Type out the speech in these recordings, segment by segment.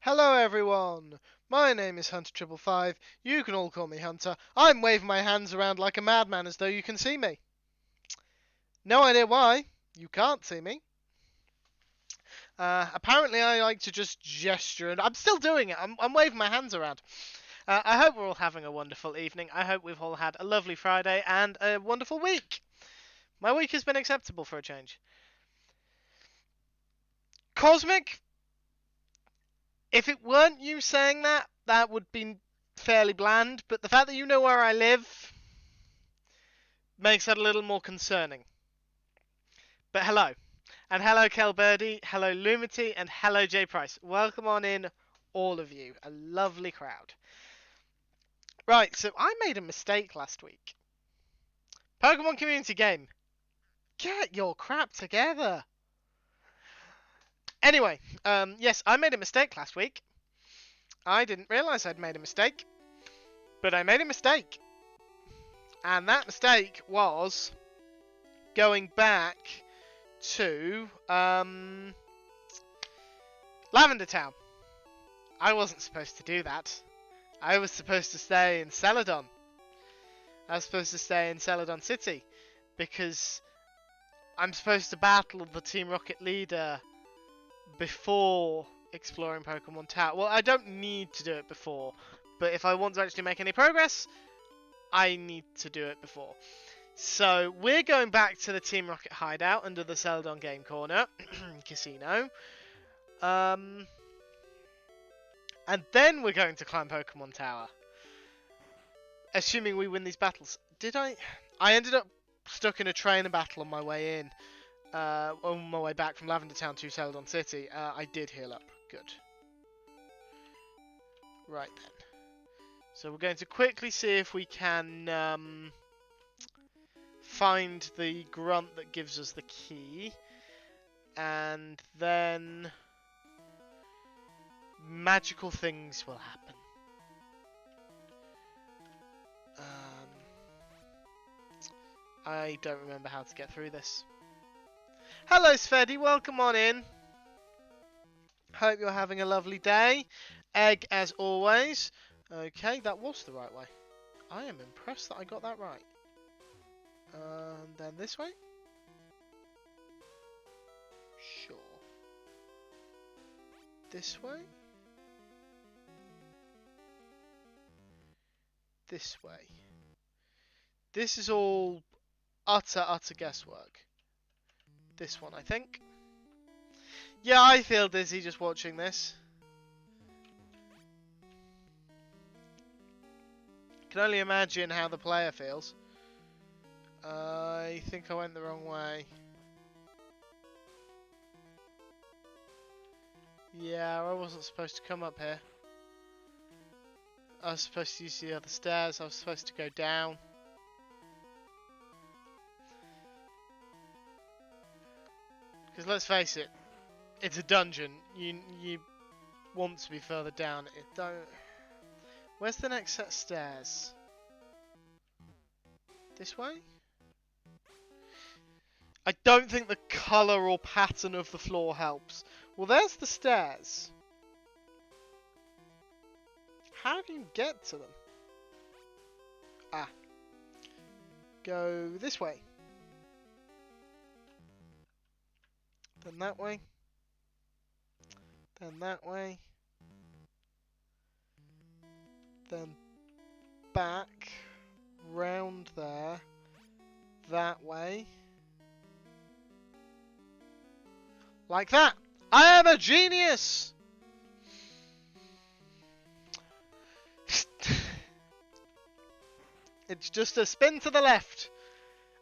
Hello everyone, my name is Hunter555, you can all call me Hunter. I'm waving my hands around like a madman as though you can see me. No idea why, you can't see me. Apparently I like to just gesture, and I'm still doing it, I'm waving my hands around. I hope we're all having a wonderful evening, I hope we've all had a lovely Friday and a wonderful week. My week has been acceptable for a change. Cosmic? If it weren't you saying that, that would be fairly bland, but the fact that you know where I live makes that a little more concerning. But hello. And hello Kelbirdie, hello Lumity, and hello J Price. Welcome on in, all of you. A lovely crowd. Right, so I made a mistake last week. Pokemon Community Game. Get your crap together. Anyway, yes, I made a mistake last week. I didn't realise I'd made a mistake. But I made a mistake. And that mistake was going back to Lavender Town. I wasn't supposed to do that. I was supposed to stay in Celadon. I was supposed to stay in Celadon City because I'm supposed to battle the Team Rocket leader before exploring Pokémon Tower. Well, I don't need to do it before, but if I want to actually make any progress, I need to do it before. So we're going back to the Team Rocket Hideout under the Celadon Game Corner Casino. And then we're going to climb Pokémon Tower. Assuming we win these battles. I ended up stuck in a trainer battle on my way in. On my way back from Lavender Town to Celadon City. I did heal up. Good. Right then. So we're going to quickly see if we can find the grunt that gives us the key. And then magical things will happen. I don't remember how to get through this. Hello Svedi, welcome on in. Hope you're having a lovely day. Egg as always. Okay, that was the right way. I am impressed that I got that right. And then this way? Sure. This way? This way. This is all utter guesswork. This one, I think. Yeah, I feel dizzy just watching this. Can only imagine how the player feels. I think I went the wrong way. Yeah, I wasn't supposed to come up here. I was supposed to use the other stairs. I was supposed to go down. Because let's face it, it's a dungeon. You want to be further down. It don't. Where's the next set of stairs? This way? I don't think the colour or pattern of the floor helps. Well, there's the stairs. How do you get to them? Ah. Go this way. Then that way. Then that way. Then back. Round there. That way. Like that. I am a genius! It's just a spin to the left.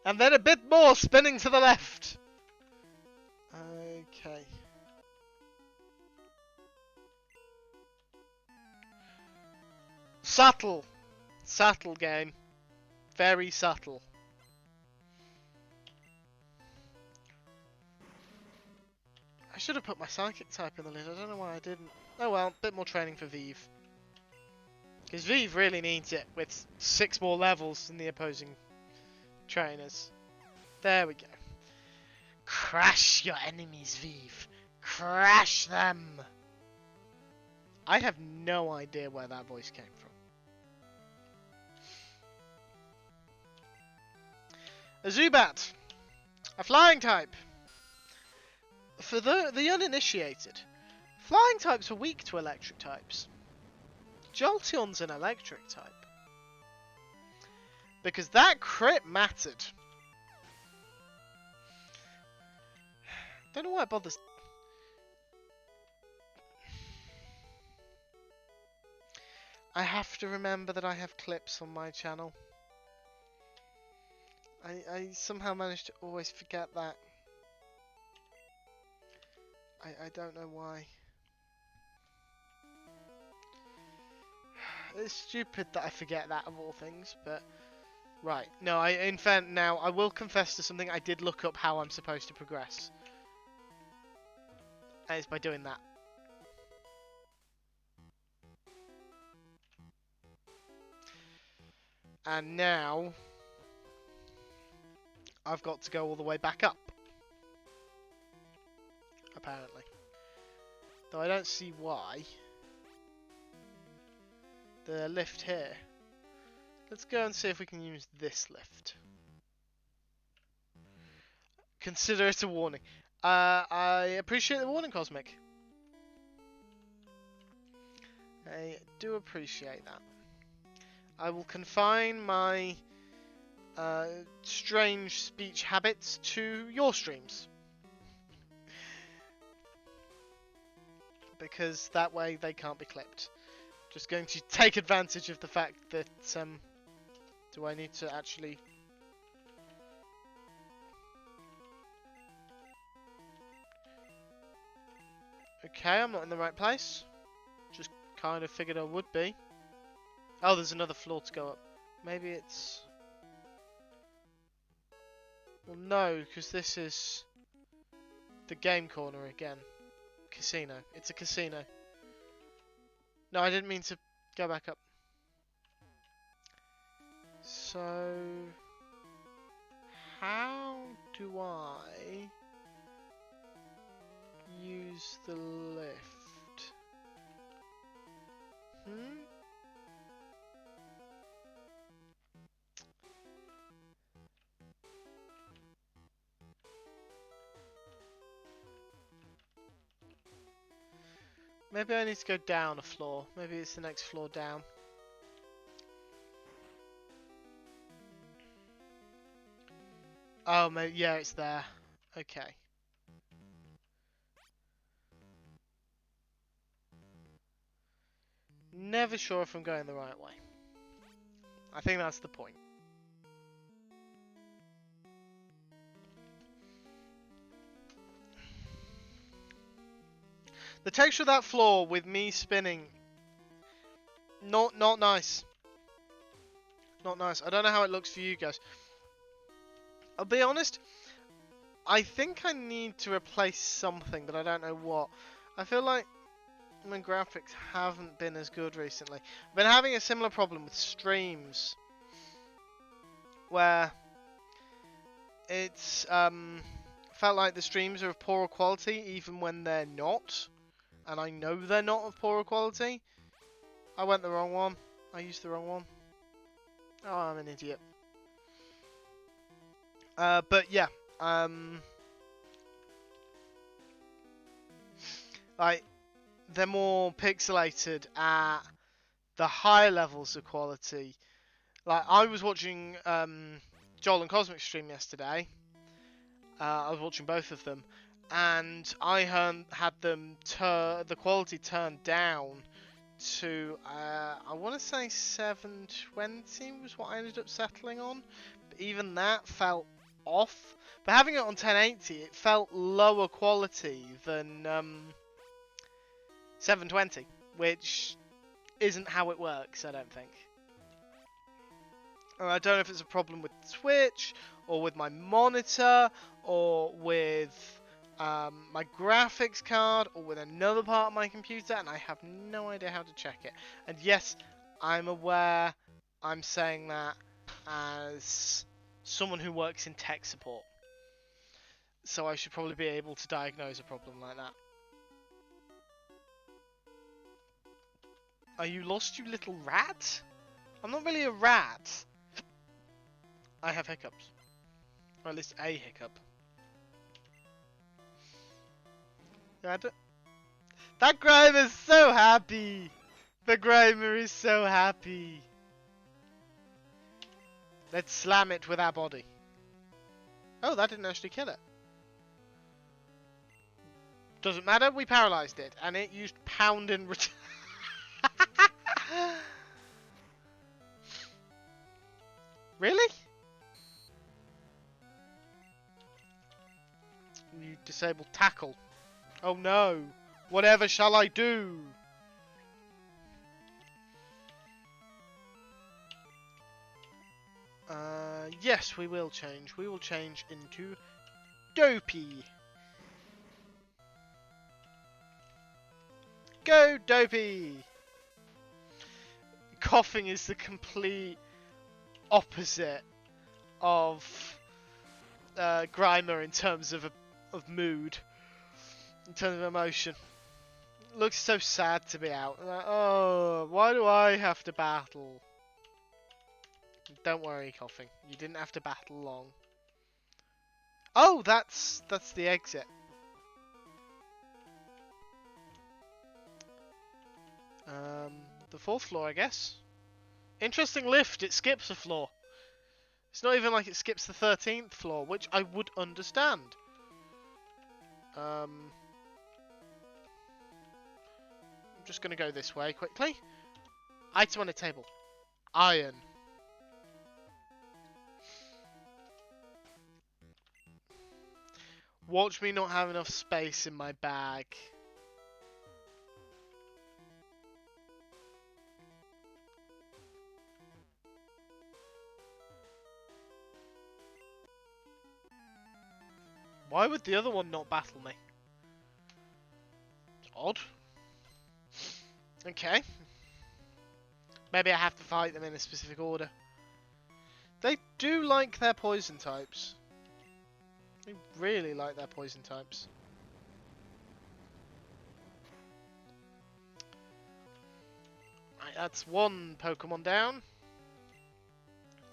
And then a bit more spinning to the left. Okay. Subtle. Subtle game. Very subtle. I should have put my psychic type in the lid. I don't know why I didn't. Oh well, a bit more training for Vive. Because Vive really needs it with 6 more levels than the opposing trainers. There we go. Crash your enemies, Vive. Crash them. I have no idea where that voice came from. A Zubat, a flying type. For the uninitiated, flying types are weak to electric types. Jolteon's an electric type. Because that crit mattered. Don't know why it bothers. I have to remember that I have clips on my channel. I somehow manage to always forget that. I don't know why. It's stupid that I forget that of all things, but... Right, no, in fact, now, I will confess to something. I did look up how I'm supposed to progress. And it's by doing that. And now... I've got to go all the way back up. Apparently. Though I don't see why. The lift here. Let's go and see if we can use this lift. Consider it a warning. I appreciate the warning, Cosmic. I do appreciate that. I will confine my strange speech habits to your streams. Because that way they can't be clipped. Just going to take advantage of the fact that, do I need to actually... Okay, I'm not in the right place. Just kind of figured I would be. Oh, there's another floor to go up. Maybe it's... Well, no, because this is the game corner again. Casino. It's a casino. No, I didn't mean to go back up. So... How do I use the lift? Maybe I need to go down a floor. Maybe it's the next floor down. Oh, maybe, yeah, it's there. Okay. Never sure if I'm going the right way. I think that's the point. The texture of that floor with me spinning, not nice. Not nice. I don't know how it looks for you guys. I'll be honest, I think I need to replace something, but I don't know what. I feel like my graphics haven't been as good recently. I've been having a similar problem with streams, where it's felt like the streams are of poorer quality even when they're not. And I know they're not of poorer quality. I went the wrong one. I used the wrong one. Oh, I'm an idiot. But yeah. Like, they're more pixelated at the higher levels of quality. Like, I was watching Joel and Cosmic stream yesterday. I was watching both of them. And I had them the quality turned down to, I want to say 720 was what I ended up settling on. But even that felt off. But having it on 1080, it felt lower quality than 720, which isn't how it works, I don't think. I don't know if it's a problem with Twitch, or with my monitor, or with my graphics card, or with another part of my computer, and I have no idea how to check it. And yes, I'm aware I'm saying that as someone who works in tech support. So I should probably be able to diagnose a problem like that. Are you lost, you little rat? I'm not really a rat. I have hiccups. Or at least a hiccup. That Grimer is so happy! The Grimer is so happy. Let's slam it with our body. Oh, that didn't actually kill it. Doesn't matter, we paralysed it. And it used pound in return. Really? You disabled tackle. Oh no. Whatever shall I do? Yes, we will change. We will change into Dopey. Go, Dopey! Coughing is the complete opposite of Grimer in terms of mood, in terms of emotion. Looks so sad to be out. Like, oh, why do I have to battle? Don't worry, Coughing. You didn't have to battle long. Oh, that's the exit. The 4th floor, I guess. Interesting lift. It skips a floor. It's not even like it skips the 13th floor, which I would understand. I'm just going to go this way quickly. Item on the table. Iron. Watch me not have enough space in my bag. Why would the other one not battle me? It's odd. Okay. Maybe I have to fight them in a specific order. They do like their poison types. They really like their poison types. Right, that's one Pokemon down.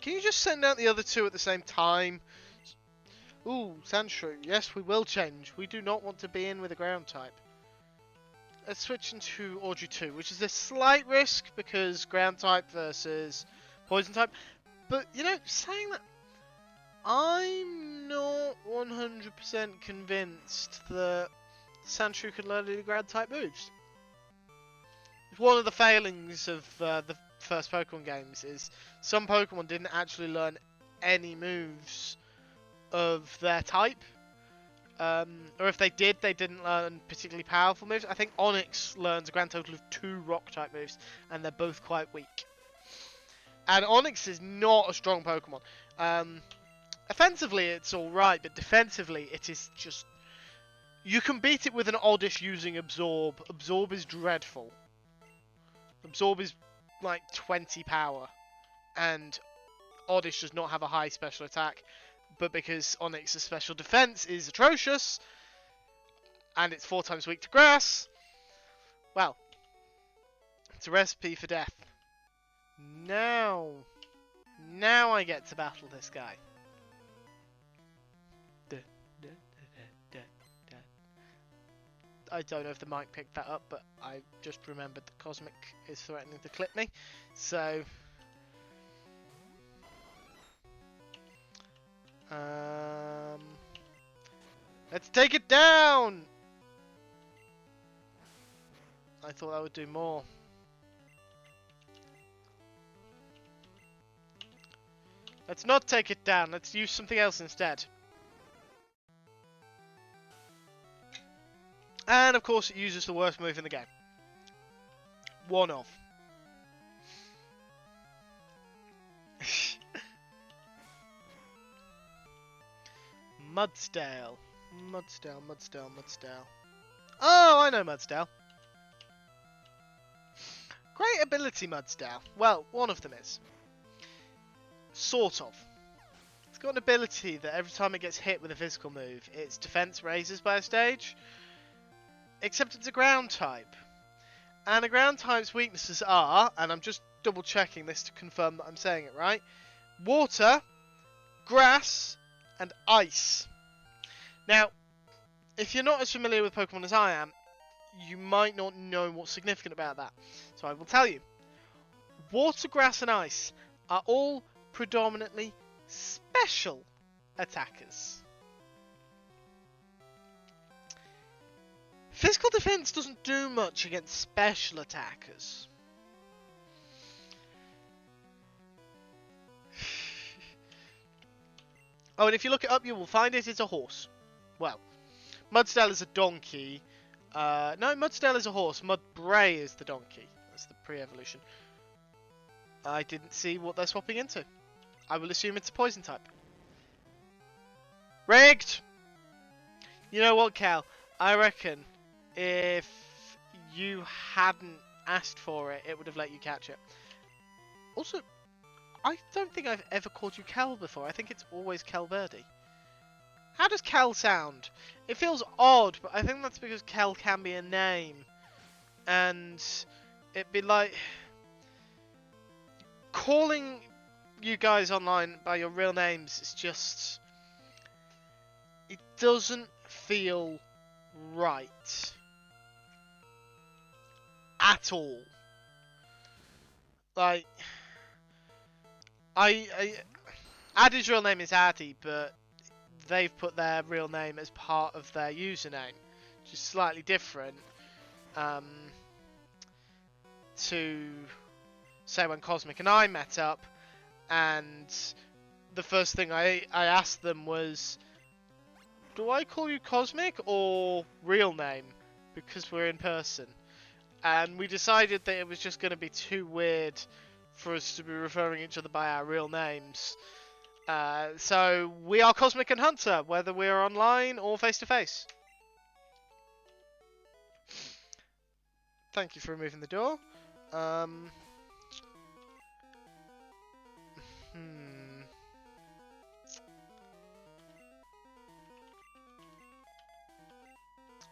Can you just send out the other two at the same time? Ooh, Sandshrew. Yes, we will change. We do not want to be in with a ground type. Let's switch into Audrey 2, which is a slight risk because ground type versus poison type. But, you know, saying that, I'm not 100% convinced that Sandshrew can learn any ground type moves. One of the failings of the first Pokemon games is some Pokemon didn't actually learn any moves of their type, or if they did, they didn't learn particularly powerful moves. I think Onix learns a grand total of 2 rock type moves, and they're both quite weak. And Onix is not a strong Pokemon. Offensively, it's alright, but defensively, it is just... You can beat it with an Oddish using Absorb. Absorb is dreadful. Absorb is like 20 power, and Oddish does not have a high special attack. But because Onix's special defense is atrocious, and it's 4 times weak to grass, well, it's a recipe for death. Now I get to battle this guy. I don't know if the mic picked that up, but I just remembered that Cosmic is threatening to clip me, so... let's take it down! I thought that would do more. Let's not take it down, let's use something else instead. And of course it uses the worst move in the game. One of. Mudsdale. Mudsdale. Oh, I know Mudsdale. Great ability, Mudsdale. Well, one of them is. Sort of. It's got an ability that every time it gets hit with a physical move, its defense raises by a stage. Except it's a ground type. And the ground type's weaknesses are, and I'm just double checking this to confirm that I'm saying it right, water, grass, and ice. Now, if you're not as familiar with Pokemon as I am, you might not know what's significant about that. So I will tell you. Water, grass, and ice are all predominantly special attackers. Physical defense doesn't do much against special attackers. Oh, and if you look it up, you will find it's a horse. Well, Mudsdale is a donkey. No, Mudsdale is a horse. Mudbray is the donkey. That's the pre-evolution. I didn't see what they're swapping into. I will assume it's a poison type. Rigged! You know what, Cal? I reckon if you hadn't asked for it, it would have let you catch it. Also, I don't think I've ever called you Cal before. I think it's always Calbirdie. How does Cal sound? It feels odd, but I think that's because Cal can be a name. And it'd be like calling you guys online by your real names is just... it doesn't feel right. At all. Like... Addy's real name is Addy, but they've put their real name as part of their username, which is slightly different to, say, when Cosmic and I met up, and the first thing I asked them was, do I call you Cosmic or real name? Because we're in person. And we decided that it was just going to be too weird for us to be referring each other by our real names. So we are Cosmic and Hunter, whether we are online or face to face. Thank you for removing the door.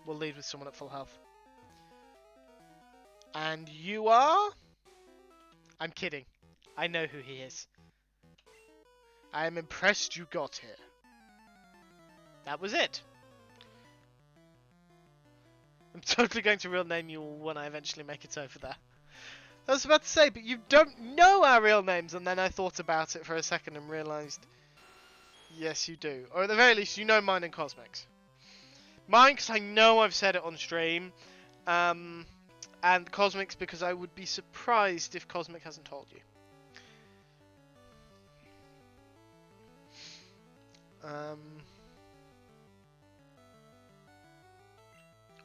We'll lead with someone at full health. And you are? I'm kidding. I know who he is. I am impressed you got here. That was it. I'm totally going to real name you when I eventually make it over there. I was about to say, but you don't know our real names, and then I thought about it for a second and realised, yes you do. Or at the very least, you know mine and Cosmic's. Mine, because I know I've said it on stream, and Cosmic's because I would be surprised if Cosmic hasn't told you.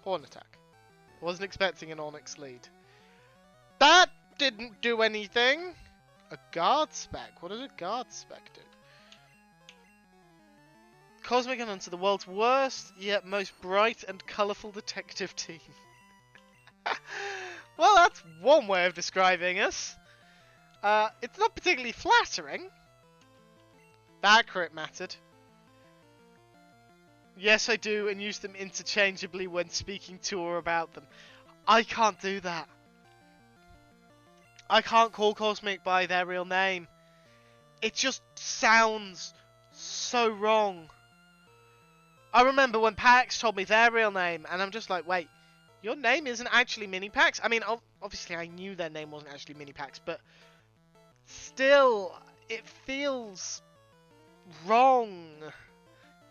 Horn attack. Wasn't expecting an Onyx lead. That didn't do anything! A guard spec. What does a guard spec do? Cosmic and Hunter, the world's worst yet most bright and colourful detective team. Well, that's one way of describing us. It's not particularly flattering. That crit mattered. Yes, I do, and use them interchangeably when speaking to or about them. I can't do that. I can't call Cosmic by their real name. It just sounds so wrong. I remember when Pax told me their real name, and I'm just like, wait, your name isn't actually Mini Pax? I mean, obviously I knew their name wasn't actually Mini Pax, but still, it feels wrong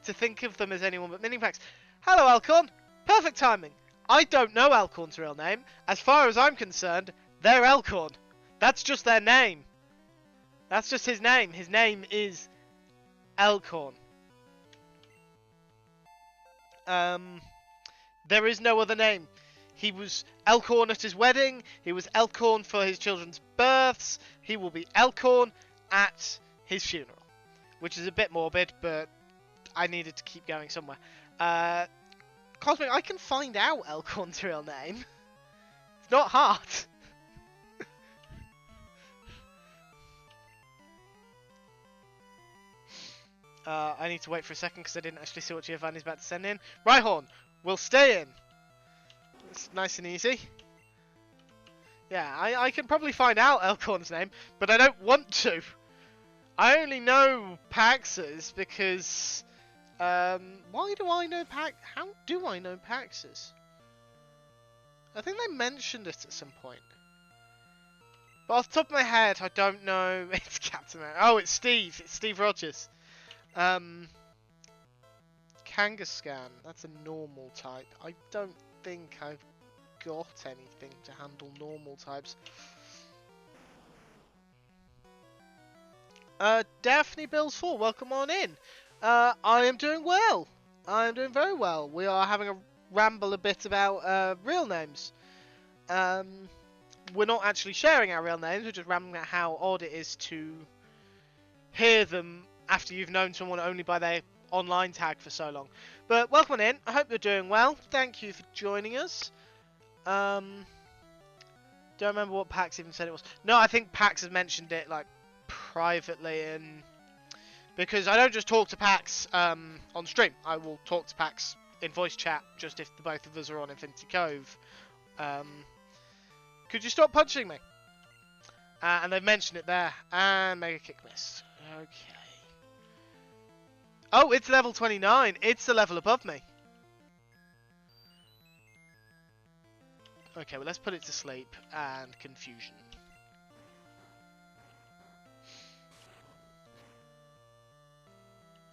to think of them as anyone but Mini Pax. Hello, Alcorn. Perfect timing. I don't know Alcorn's real name. As far as I'm concerned, they're Alcorn. That's just their name. That's just his name. His name is Alcorn. There is no other name. He was Elkhorn at his wedding. He was Elkhorn for his children's births. He will be Elkhorn at his funeral. Which is a bit morbid, but I needed to keep going somewhere. Cosmic, I can find out Elkhorn's real name. It's not hard. I need to wait for a second because I didn't actually see what Giovanni's about to send in. Rhyhorn will stay in. It's nice and easy. Yeah, I can probably find out Elkhorn's name, but I don't want to. I only know Pax's because... why do I know How do I know Pax's? I think they mentioned it at some point. But off the top of my head, I don't know. It's Captain America. Oh, it's Steve. It's Steve Rogers. Kangaskhan. That's a normal type. I don't think I've got anything to handle normal types. Daphne Bills 4, welcome on in. I am doing well. I am doing very well. We are having a ramble a bit about real names. We're not actually sharing our real names, we're just rambling about how odd it is to hear them after you've known someone only by their online tag for so long. But welcome on in. I hope you're doing well. Thank you for joining us. Don't remember what Pax even said it was. No, I think Pax has mentioned it like privately, and because I don't just talk to Pax on stream, I will talk to Pax in voice chat just if the both of us are on Infinity Cove. Could you stop punching me? And they've mentioned it there. And Mega Kick missed. Okay. Oh, it's level 29. It's a level above me. Okay, well, let's put it to sleep and confusion.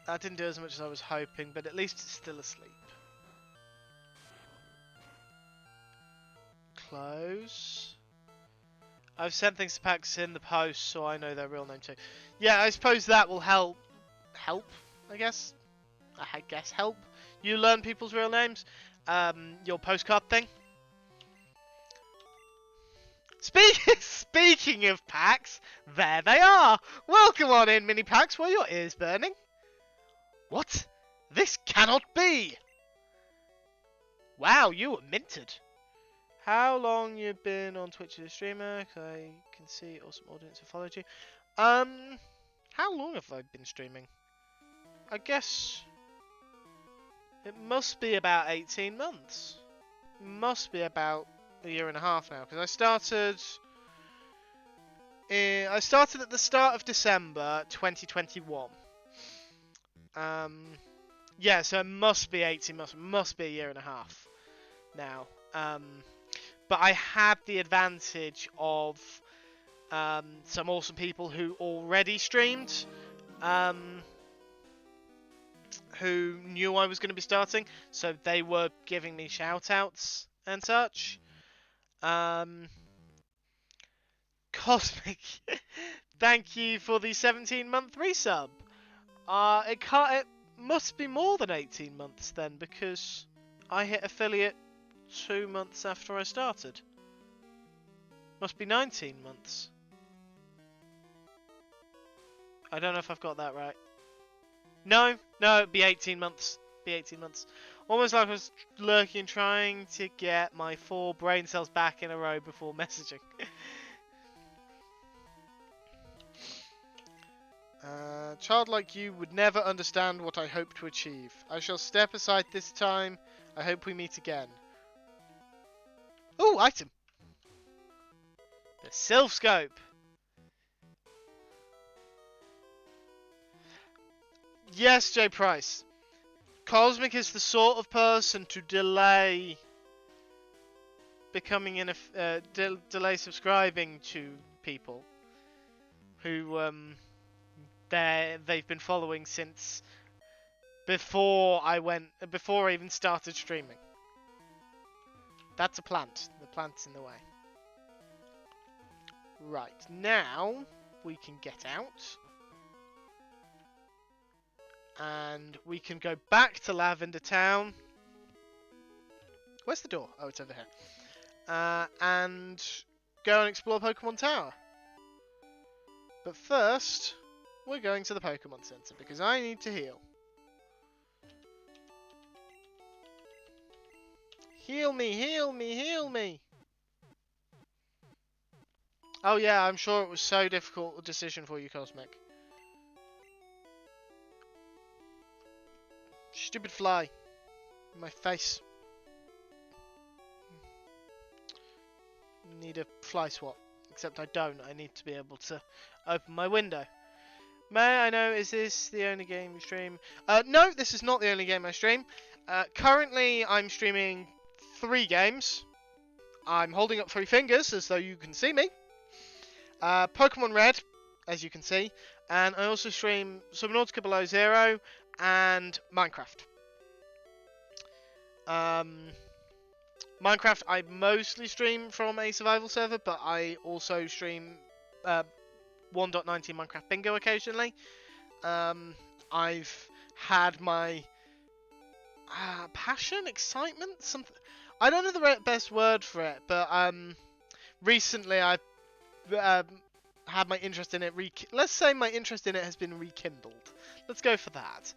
That didn't do as much as I was hoping, but at least it's still asleep. Close. I've sent things to Pax in the post, so I know their real name too. Yeah, I suppose that will help. Help, I guess. Help you learn people's real names. Your postcard thing. Speaking of Pax, there they are. Welcome on in, Mini Pax. Were your ears burning? What? This cannot be. Wow, you were minted. How long you've been on Twitch as a streamer? I can see awesome audience have followed you. How long have I been streaming? I guess it must be about 18 months. Must be about a year and a half now, because I started at the start of December 2021. Yeah, so it must be 18 months. Must be a year and a half now. But I had the advantage of some awesome people who already streamed, who knew I was going to be starting, so they were giving me shout-outs and such. Cosmic, thank you for the 17-month resub. It must be more than 18 months then, because I hit affiliate 2 months after I started. Must be 19 months. I don't know if I've got that right. No, it'd be 18 months. Be 18 months. Almost like I was lurking, trying to get my 4 brain cells back in a row before messaging. Child like you would never understand what I hope to achieve. I shall step aside this time. I hope we meet again. Ooh, item! The Sylph Scope! Yes, J. Price. Cosmic is the sort of person to delay becoming delay subscribing to people who they've been following since before I even started streaming. That's a plant. The plant's in the way. Right, now we can get out. And we can go back to Lavender Town. Where's the door? Oh, it's over here. And go and explore Pokémon Tower. But first, we're going to the Pokémon Center because I need to heal. Heal me, heal me, heal me! Oh yeah, I'm sure it was so difficult a decision for you, Cosmic. Stupid fly. In my face. Need a fly swap. Except I don't. I need to be able to open my window. May I know, is this the only game you stream? No, this is not the only game I stream. Currently, I'm streaming 3 games. I'm holding up 3 fingers, as though you can see me. Pokémon Red, as you can see. And I also stream Subnautica Below Zero and Minecraft. Minecraft, I mostly stream from a survival server, but I also stream 1.19 Minecraft Bingo occasionally. I've had my passion, excitement, something. I don't know the best word for it, but recently I've had my interest in it. Let's say my interest in it has been rekindled. Let's go for that.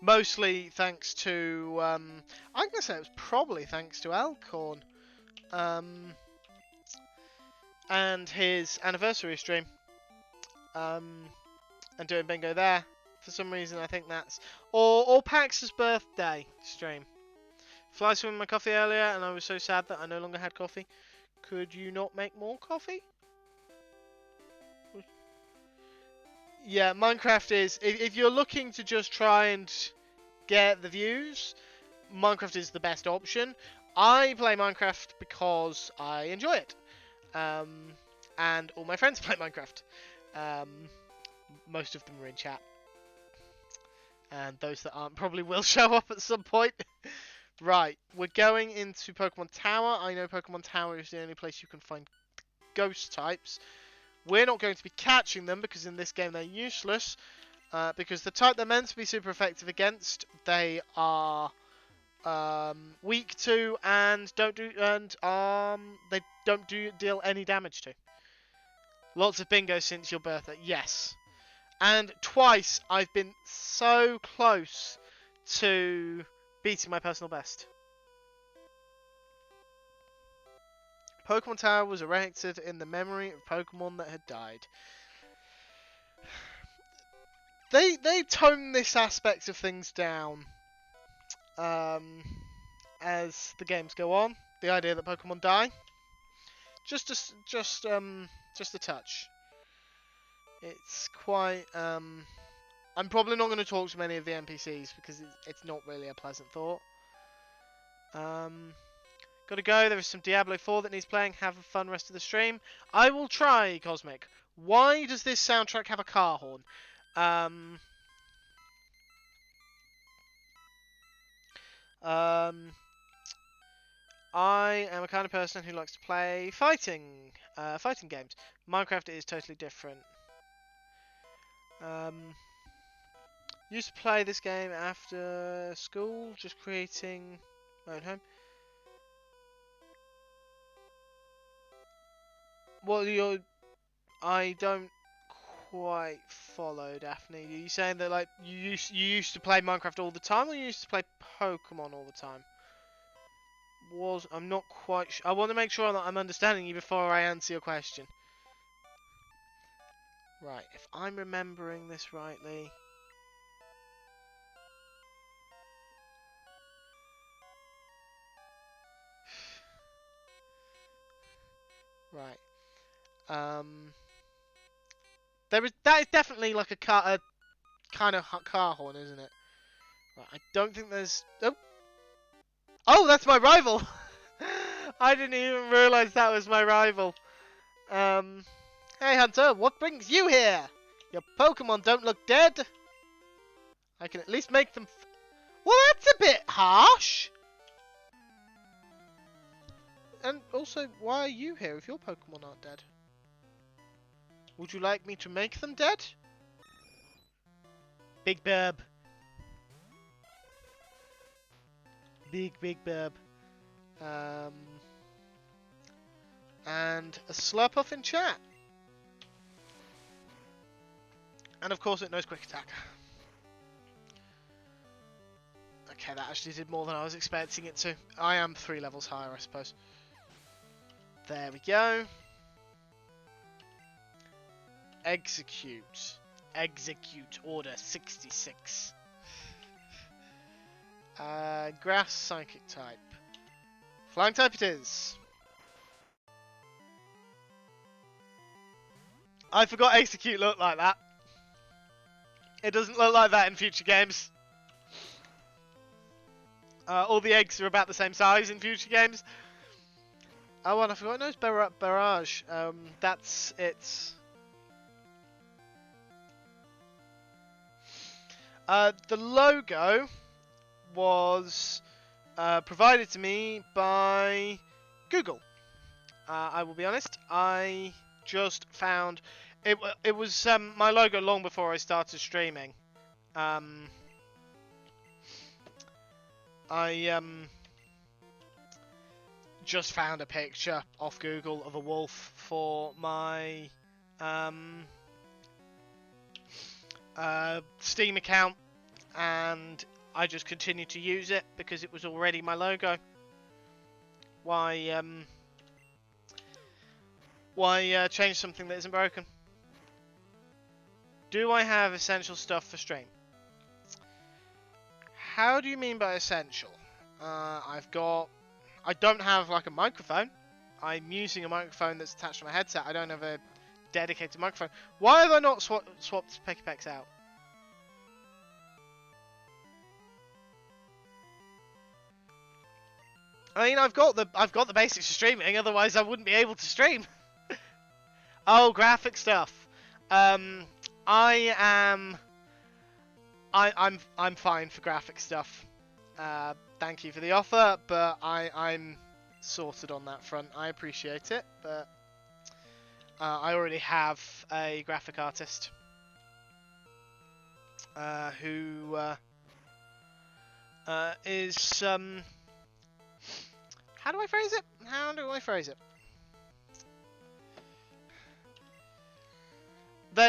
Mostly thanks to, I'm going to say it was probably thanks to Alcorn, and his anniversary stream, and doing bingo there. For some reason, I think that's, or Pax's birthday stream. Fly swimming my coffee earlier, and I was so sad that I no longer had coffee. Could you not make more coffee? Yeah, Minecraft is, if you're looking to just try and get the views, Minecraft is the best option. I play Minecraft because I enjoy it. And all my friends play Minecraft. Most of them are in chat. And those that aren't probably will show up at some point. Right, we're going into Pokémon Tower. I know Pokémon Tower is the only place you can find ghost types. We're not going to be catching them because in this game they're useless. Because the type they're meant to be super effective against, they are weak to and they don't deal any damage to. Lots of bingo since your birthday, yes. And twice I've been so close to beating my personal best. Pokémon Tower was erected in the memory of Pokémon that had died. They tone this aspect of things down as the games go on. The idea that Pokemon die, just a touch. It's quite. I'm probably not going to talk to many of the NPCs because it's not really a pleasant thought. Gotta go. There is some Diablo 4 that needs playing. Have a fun rest of the stream. I will try, Cosmic. Why does this soundtrack have a car horn? I am a kind of person who likes to play fighting games. Minecraft is totally different. Used to play this game after school, just creating my own home. Well, I don't quite follow, Daphne. Are you saying that like you used to play Minecraft all the time, or you used to play Pokemon all the time? I'm not quite sure. I want to make sure that I'm understanding you before I answer your question. Right, if I'm remembering this rightly. Right. That is definitely like a kind of car horn, isn't it? Right, I don't think there's. Oh, that's my rival. I didn't even realise that was my rival. Hey Hunter, what brings you here? Your Pokemon don't look dead. I can at least make them. Well, that's a bit harsh. And also, why are you here if your Pokemon aren't dead? Would you like me to make them dead? Big Burb. Big Burb. And a Slurpuff in chat. And of course it knows Quick Attack. Okay, that actually did more than I was expecting it to. I am 3 levels higher, I suppose. There we go. Execute. Execute order 66. Grass Psychic type. Flying type it is. I forgot Execute looked like that. It doesn't look like that in future games. All the eggs are about the same size in future games. Oh, and I forgot Nose Barrage. That's it. The logo was provided to me by Google. I will be honest, I just found it. It was my logo long before I started streaming. I just found a picture off Google of a wolf for my Steam account, and I just continued to use it because it was already my logo. Why change something that isn't broken? Do I have essential stuff for stream? How do you mean by essential? I don't have like a microphone. I'm using a microphone that's attached to my headset. I don't have a dedicated microphone. Why have I not swapped Poképex out? I mean, I've got the basics of streaming. Otherwise, I wouldn't be able to stream. Oh, graphic stuff. I'm fine for graphic stuff. Thank you for the offer, but I'm sorted on that front. I appreciate it, but I already have a graphic artist who is how do I phrase it?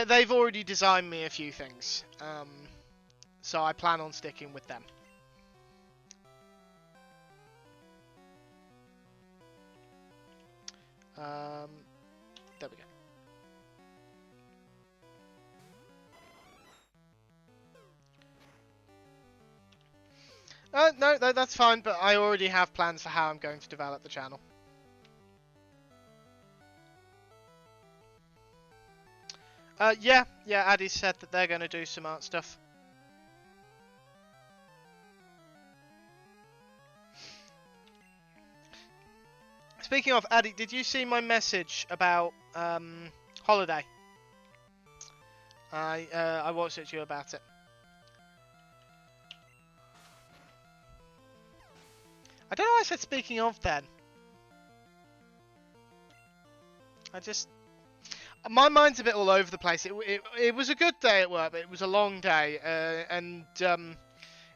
They've already designed me a few things, so I plan on sticking with them. There we go. No, that's fine, but I already have plans for how I'm going to develop the channel. Yeah, Addy said that they're going to do some art stuff. Speaking of, Addy, did you see my message about holiday? I WhatsApped you about it. I don't know why I said speaking of then. My mind's a bit all over the place. It was a good day at work, but it was a long day, and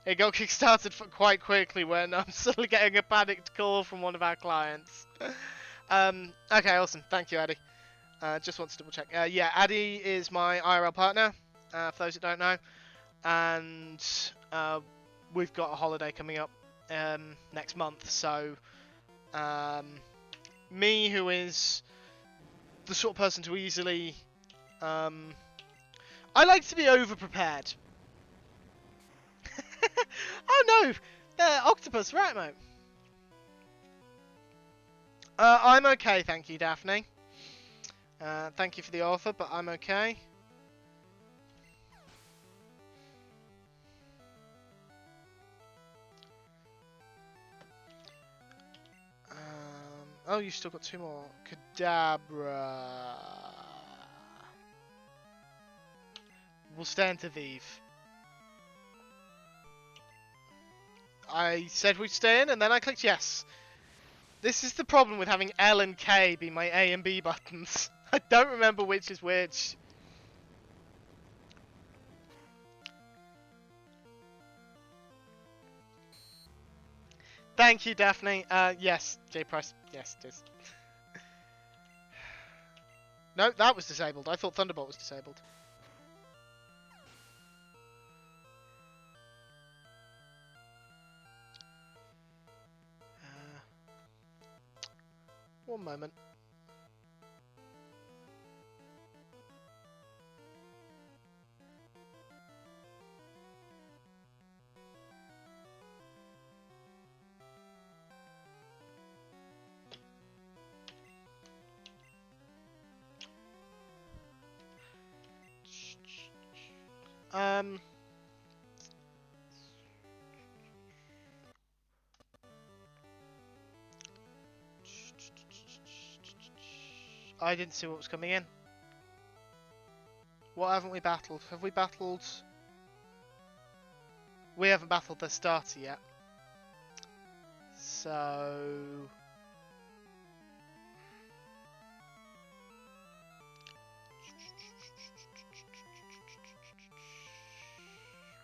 it got kick-started quite quickly when I'm suddenly getting a panicked call from one of our clients. Okay, awesome. Thank you, Addy. Just want to double check. Yeah, Addy is my IRL partner, for those that don't know, and we've got a holiday coming up next month, so me, who is the sort of person to easily I like to be over prepared. Oh no, octopus, right, mate. I'm okay, thank you, Daphne. Thank you for the offer, but I'm okay. Oh, you've still got 2 more. Kadabra. We'll stay in Vive. I said we'd stay in, and then I clicked yes. This is the problem with having L and K be my A and B buttons. I don't remember which is which. Thank you, Daphne. Yes, J Price. Yes, it is. No, that was disabled. I thought Thunderbolt was disabled. One moment. Um. I didn't see what was coming in. What haven't we battled? Have we battled... We haven't battled the starter yet. So...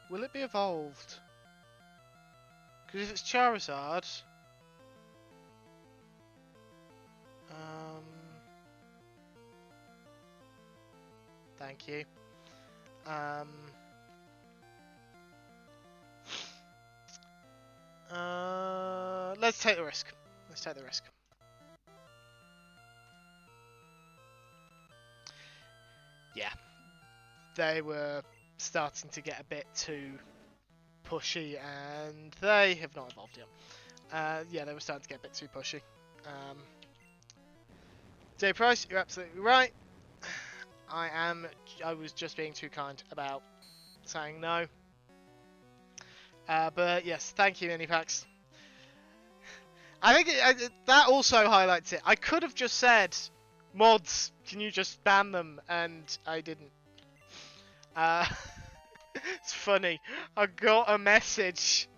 Will it be evolved? Because if it's Charizard... Thank you. Let's take the risk. Let's take the risk. Yeah. They were starting to get a bit too pushy, and they have not evolved yet. Yeah, they were starting to get a bit too pushy. Day Price, you're absolutely right. I was just being too kind about saying no. But yes, thank you, Minipax. I think that also highlights it. I could have just said, mods, can you just ban them? And I didn't. It's funny. I got a message.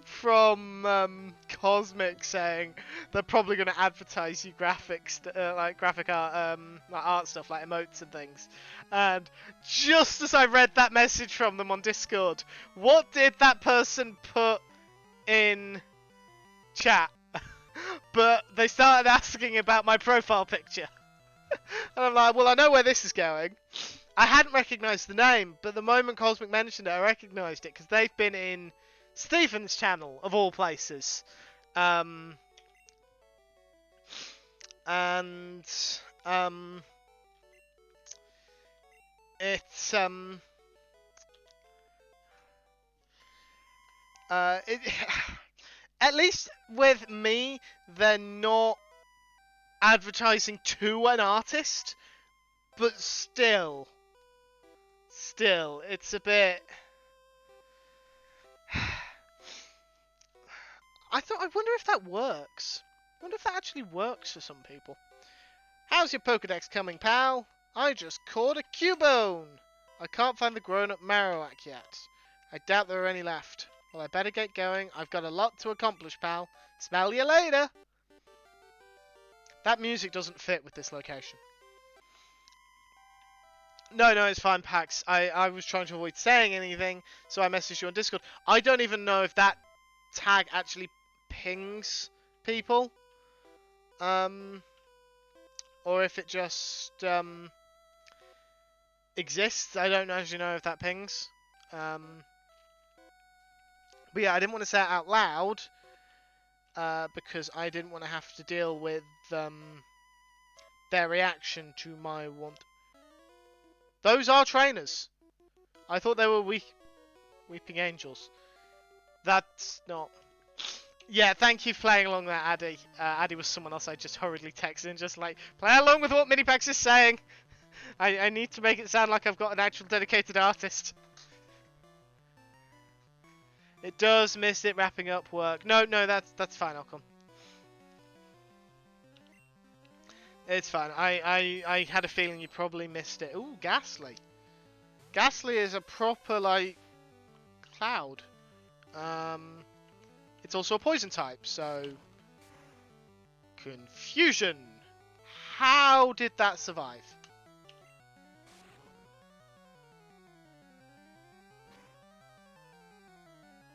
From Cosmic saying they're probably going to advertise you graphics, like graphic art, like art stuff, like emotes and things. And just as I read that message from them on Discord, what did that person put in chat? But they started asking about my profile picture. And I'm like, well, I know where this is going. I hadn't recognised the name, but the moment Cosmic mentioned it, I recognised it, because they've been in Stephen's channel, of all places. And it's at least with me, they're not advertising to an artist, but still, it's a bit. I wonder if that works. I wonder if that actually works for some people. How's your Pokedex coming, pal? I just caught a Cubone! I can't find the grown-up Marowak yet. I doubt there are any left. Well, I better get going. I've got a lot to accomplish, pal. Smell you later! That music doesn't fit with this location. No, it's fine, Pax. I was trying to avoid saying anything, so I messaged you on Discord. I don't even know if that tag actually pings people. Or if it just exists. I don't actually know if that pings. But yeah, I didn't want to say it out loud because I didn't want to have to deal with their reaction to my want. Those are trainers. I thought they were weeping angels. That's not. Yeah, thank you for playing along that, Addy. Addy was someone else I just hurriedly texted and just like, play along with what Minipax is saying. I need to make it sound like I've got an actual dedicated artist. It does miss it wrapping up work. No, that's fine, I'll come. It's fine. I had a feeling you probably missed it. Ooh, Ghastly. Ghastly is a proper, like, cloud. It's also a poison type, so... Confusion! How did that survive?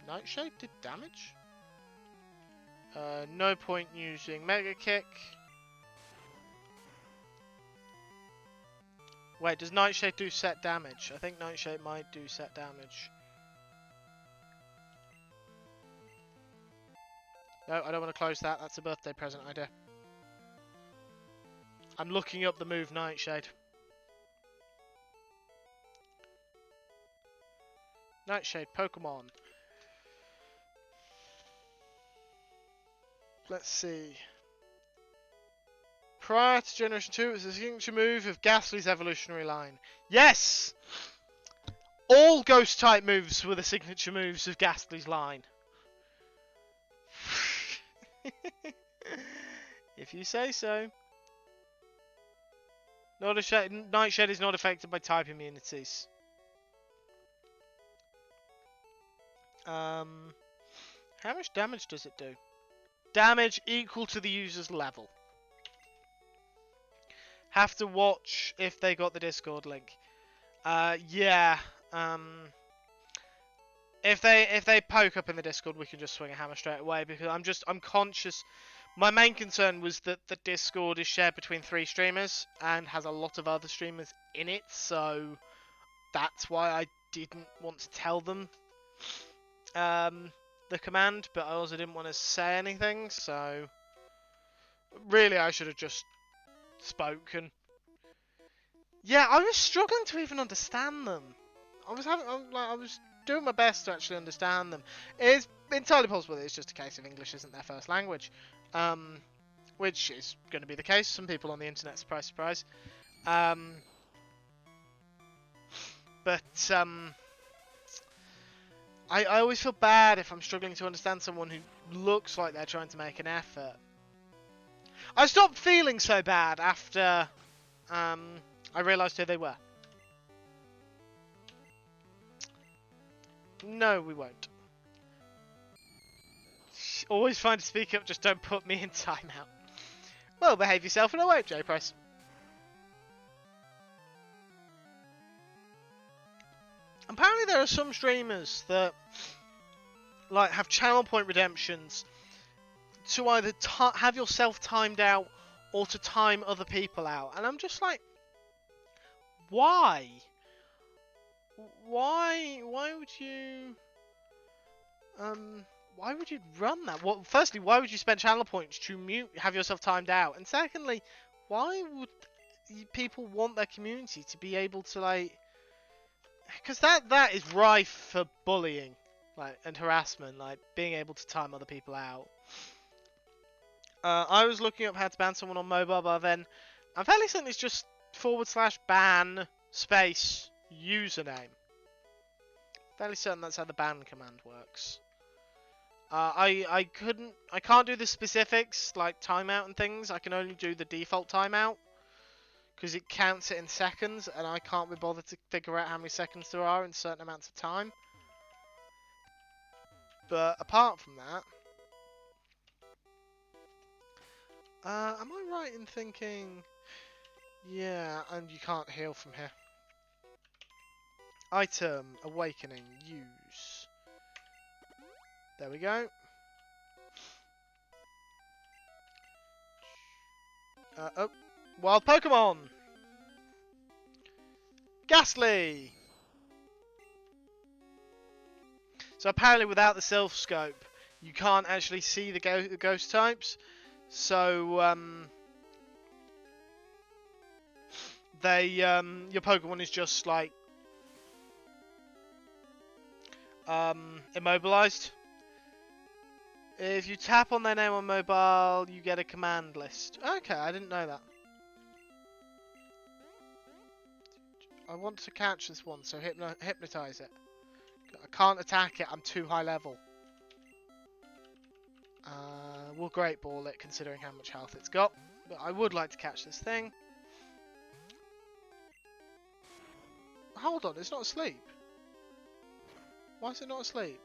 Nightshade did damage? No point using Mega Kick. Wait, does Nightshade do set damage? I think Nightshade might do set damage. No, I don't want to close that. That's a birthday present idea. I'm looking up the move Nightshade. Nightshade Pokemon. Let's see. Prior to Generation 2, it was a signature move of Ghastly's evolutionary line. Yes! All Ghost-type moves were the signature moves of Ghastly's line. If you say so. Nightshade is not affected by type immunities. How much damage does it do? Damage equal to the user's level. Have to watch if they got the Discord link. Yeah. If they poke up in the Discord, we can just swing a hammer straight away, because I'm conscious. My main concern was that the Discord is shared between 3 streamers and has a lot of other streamers in it, so that's why I didn't want to tell them the command, but I also didn't want to say anything, so really I should have just spoken. Yeah, I was struggling to even understand them. I was doing my best to actually understand them. It's entirely possible that it's just a case of English isn't their first language, which is going to be the case. Some people on the internet, surprise, surprise. But I always feel bad if I'm struggling to understand someone who looks like they're trying to make an effort. I stopped feeling so bad after I realised who they were. No, we won't. Always fine to speak up, just don't put me in timeout. Well, behave yourself and I won't, J-Press. Apparently there are some streamers that like have channel point redemptions to either have yourself timed out or to time other people out. And I'm just like, why? Why would you why would you run that? Well, firstly, why would you spend channel points to have yourself timed out? And secondly, why would people want their community to be able to, like, because that is rife for bullying, like, and harassment, like being able to time other people out. I was looking up how to ban someone on mobile, but then I'm fairly certain it's just /ban space username. Fairly certain that's how the ban command works. I can't do the specifics like timeout and things. I can only do the default timeout because it counts it in seconds, and I can't be bothered to figure out how many seconds there are in certain amounts of time. But apart from that, am I right in thinking? Yeah, and you can't heal from here. Item, awakening, use. There we go. Oh, wild Pokemon! Ghastly! So apparently without the self scope, you can't actually see the ghost types. So your Pokemon is just like immobilized. If you tap on their name on mobile, you get a command list. Okay, I didn't know that. I want to catch this one, so hypnotize it. I can't attack it, I'm too high level. We'll Great Ball it, considering how much health it's got. But I would like to catch this thing. Hold on, it's not asleep. Why is it not asleep?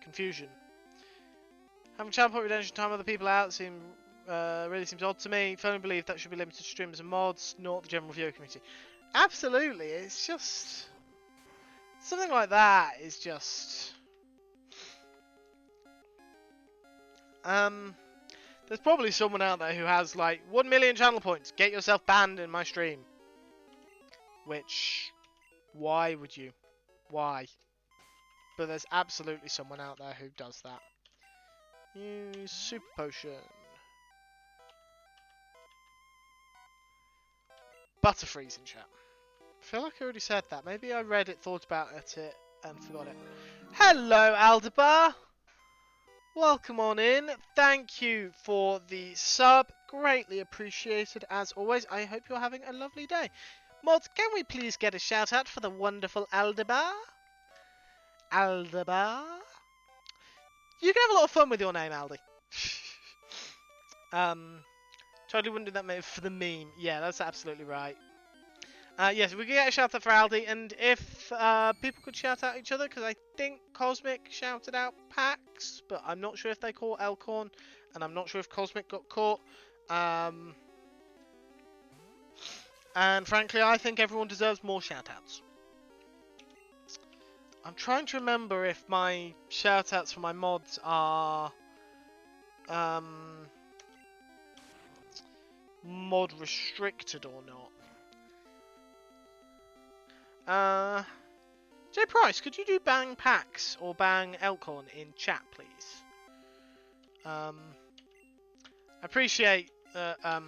Confusion. Having channel point redemption time other people out really seems odd to me. Firmly believe that should be limited to streamers and mods, not the general viewer community. Absolutely, it's just something like that is just there's probably someone out there who has like 1 million channel points. Get yourself banned in my stream. Which, why would you? Why? But there's absolutely someone out there who does that. Use Super Potion. Butterfreeze in chat. I feel like I already said that. Maybe I read it, thought about it, and forgot it. Hello, Aldebar! Welcome on in. Thank you for the sub. Greatly appreciated as always. I hope you're having a lovely day. Mods, can we please get a shout out for the wonderful Aldebar? Aldebar? You can have a lot of fun with your name, Aldi. Totally wouldn't do that move for the meme. Yeah, that's absolutely right. Yes, we can get a shout out for Aldi, and if people could shout out each other, because I think Cosmic shouted out Pax, but I'm not sure if they caught Elcorn, and I'm not sure if Cosmic got caught. And frankly, I think everyone deserves more shout outs. I'm trying to remember if my shout outs for my mods are mod restricted or not. J Price, could you do bang Pax or bang Elcorn in chat, please? I appreciate that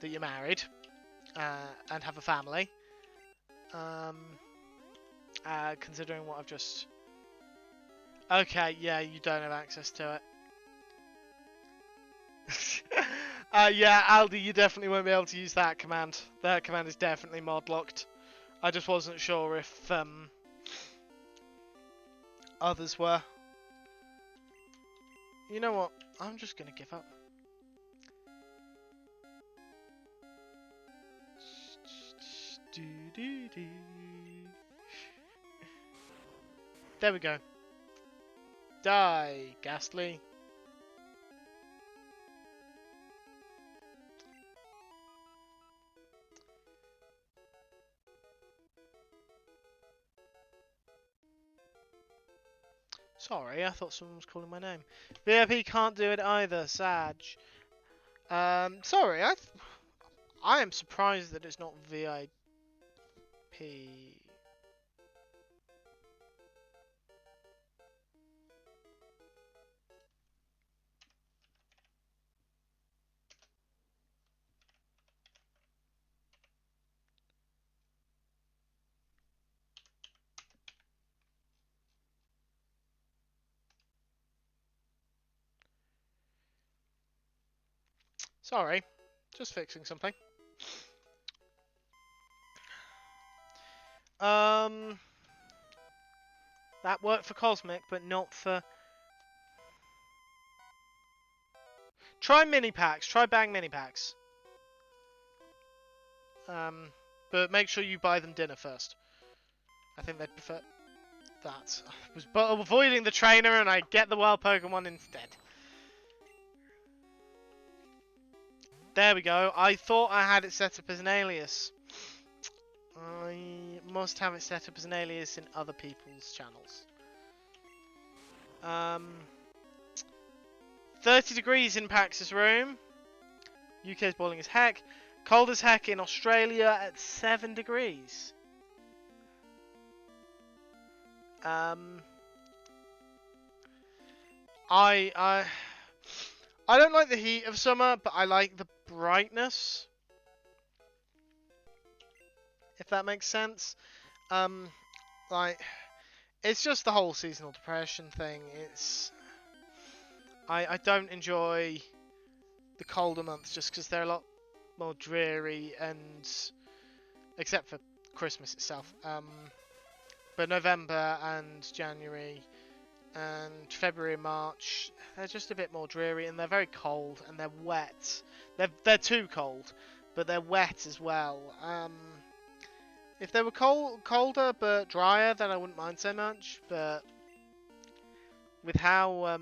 you're married and have a family. Considering what I've just... Okay, yeah, you don't have access to it. Yeah, Aldi, you definitely won't be able to use that command. That command is definitely mod locked. I just wasn't sure if others were. You know what? I'm just gonna give up. There we go. Die, Ghastly. Sorry, I thought someone was calling my name. VIP can't do it either, Sag. Sorry, I am surprised that it's not VIP. Sorry, just fixing something. That worked for Cosmic, but not for... Try mini packs. Try bang mini packs. But make sure you buy them dinner first. I think they'd prefer that. I was avoiding the trainer and I get the wild Pokemon instead. There we go. I thought I had it set up as an alias. I must have it set up as an alias in other people's channels. 30 degrees in Pax's room. UK's boiling as heck. Cold as heck in Australia at 7 degrees. I don't like the heat of summer, but I like the brightness. If that makes sense. Like, it's just the whole seasonal depression thing. I don't enjoy the colder months just because they're a lot more dreary, and except for Christmas itself. But November and January and February and March, they're just a bit more dreary, and they're very cold and they're wet. They're too cold, but they're wet as well. If they were colder but drier, then I wouldn't mind so much. But with how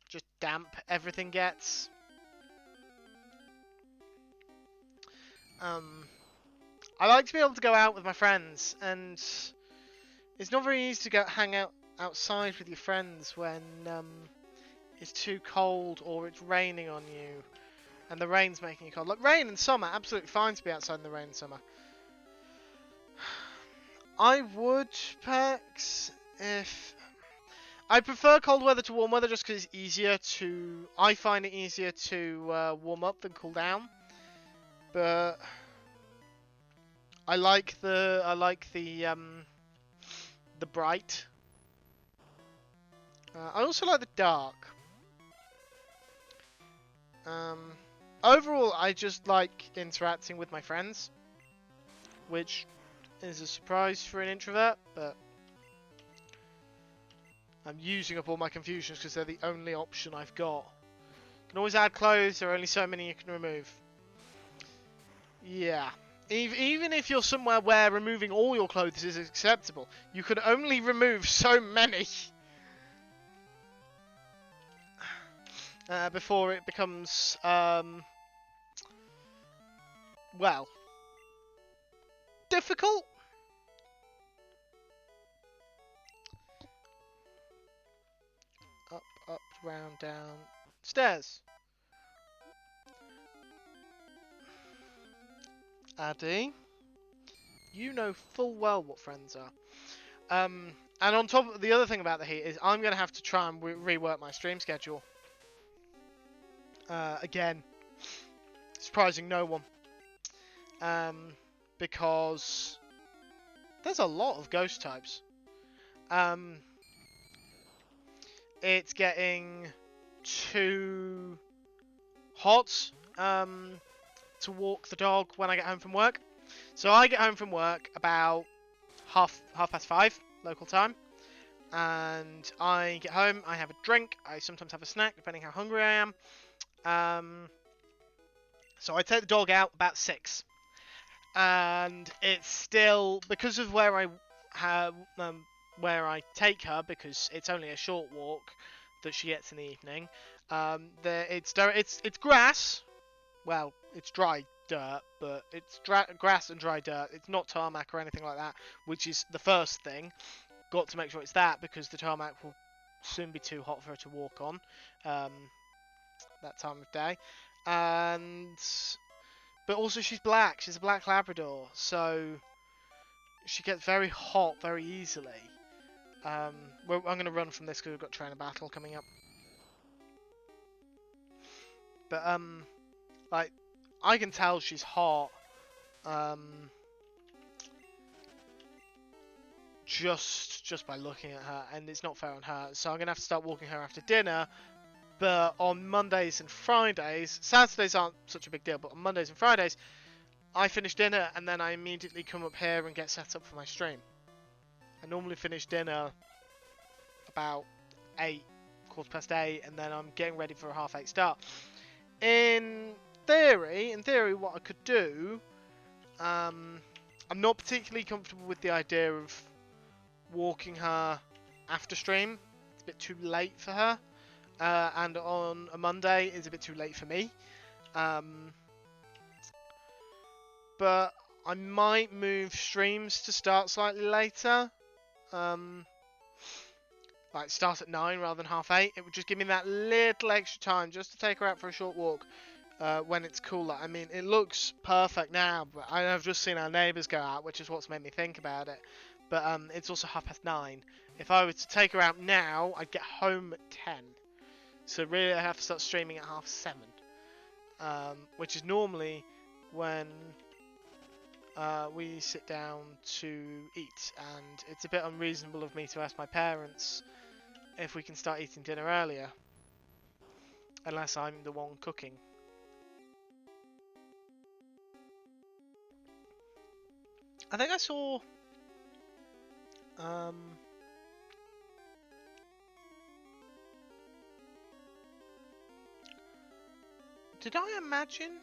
just damp everything gets, I like to be able to go out with my friends, and it's not very easy to go hang out outside with your friends when it's too cold or it's raining on you, and the rain's making you cold. Like, rain in summer, absolutely fine to be outside in the rain in summer. I would, Pax, if... I prefer cold weather to warm weather just because it's easier to... I find it easier to warm up than cool down. But... I like the bright. I also like the dark. Overall, I just like interacting with my friends, which is a surprise for an introvert, but I'm using up all my confusions because they're the only option I've got. You can always add clothes, there are only so many you can remove. Yeah. Even if you're somewhere where removing all your clothes is acceptable, you can only remove so many before it becomes, well, difficult. Up, up, round, down, stairs. Addy, you know full well what friends are. And on top of the other thing about the heat is I'm going to have to try and rework my stream schedule. Again, surprising no one. Because there's a lot of ghost types. It's getting too hot to walk the dog when I get home from work. So I get home from work about half past 5 local time, and I get home. I have a drink. I sometimes have a snack depending how hungry I am. So I take the dog out about 6, and it's still because of where I have where I take her, because it's only a short walk that she gets in the evening. It's grass. Well, it's dry dirt, but it's grass and dry dirt. It's not tarmac or anything like that, which is the first thing. Got to make sure it's that, because the tarmac will soon be too hot for her to walk on that time of day. But also she's black. She's a black Labrador, so she gets very hot very easily. I'm going to run from this because we've got trainer battle coming up. But like, I can tell she's hot just by looking at her, and it's not fair on her. So I'm going to have to start walking her after dinner. But on Mondays and Fridays, Saturdays aren't such a big deal, but on Mondays and Fridays, I finish dinner and then I immediately come up here and get set up for my stream. I normally finish dinner about 8, 8:15, and then I'm getting ready for a 8:30 start. In theory, what I could do, I'm not particularly comfortable with the idea of walking her after stream. It's a bit too late for her. And on a Monday is a bit too late for me. But I might move streams to start slightly later. Like start at 9 rather than 8:30. It would just give me that little extra time just to take her out for a short walk when it's cooler. I mean, it looks perfect now, but I've just seen our neighbours go out, which is what's made me think about it. But it's also 9:30. If I were to take her out now, I'd get home at 10. So really I have to start streaming at 7:30, which is normally when we sit down to eat, and it's a bit unreasonable of me to ask my parents if we can start eating dinner earlier, unless I'm the one cooking. I think I saw did I imagine?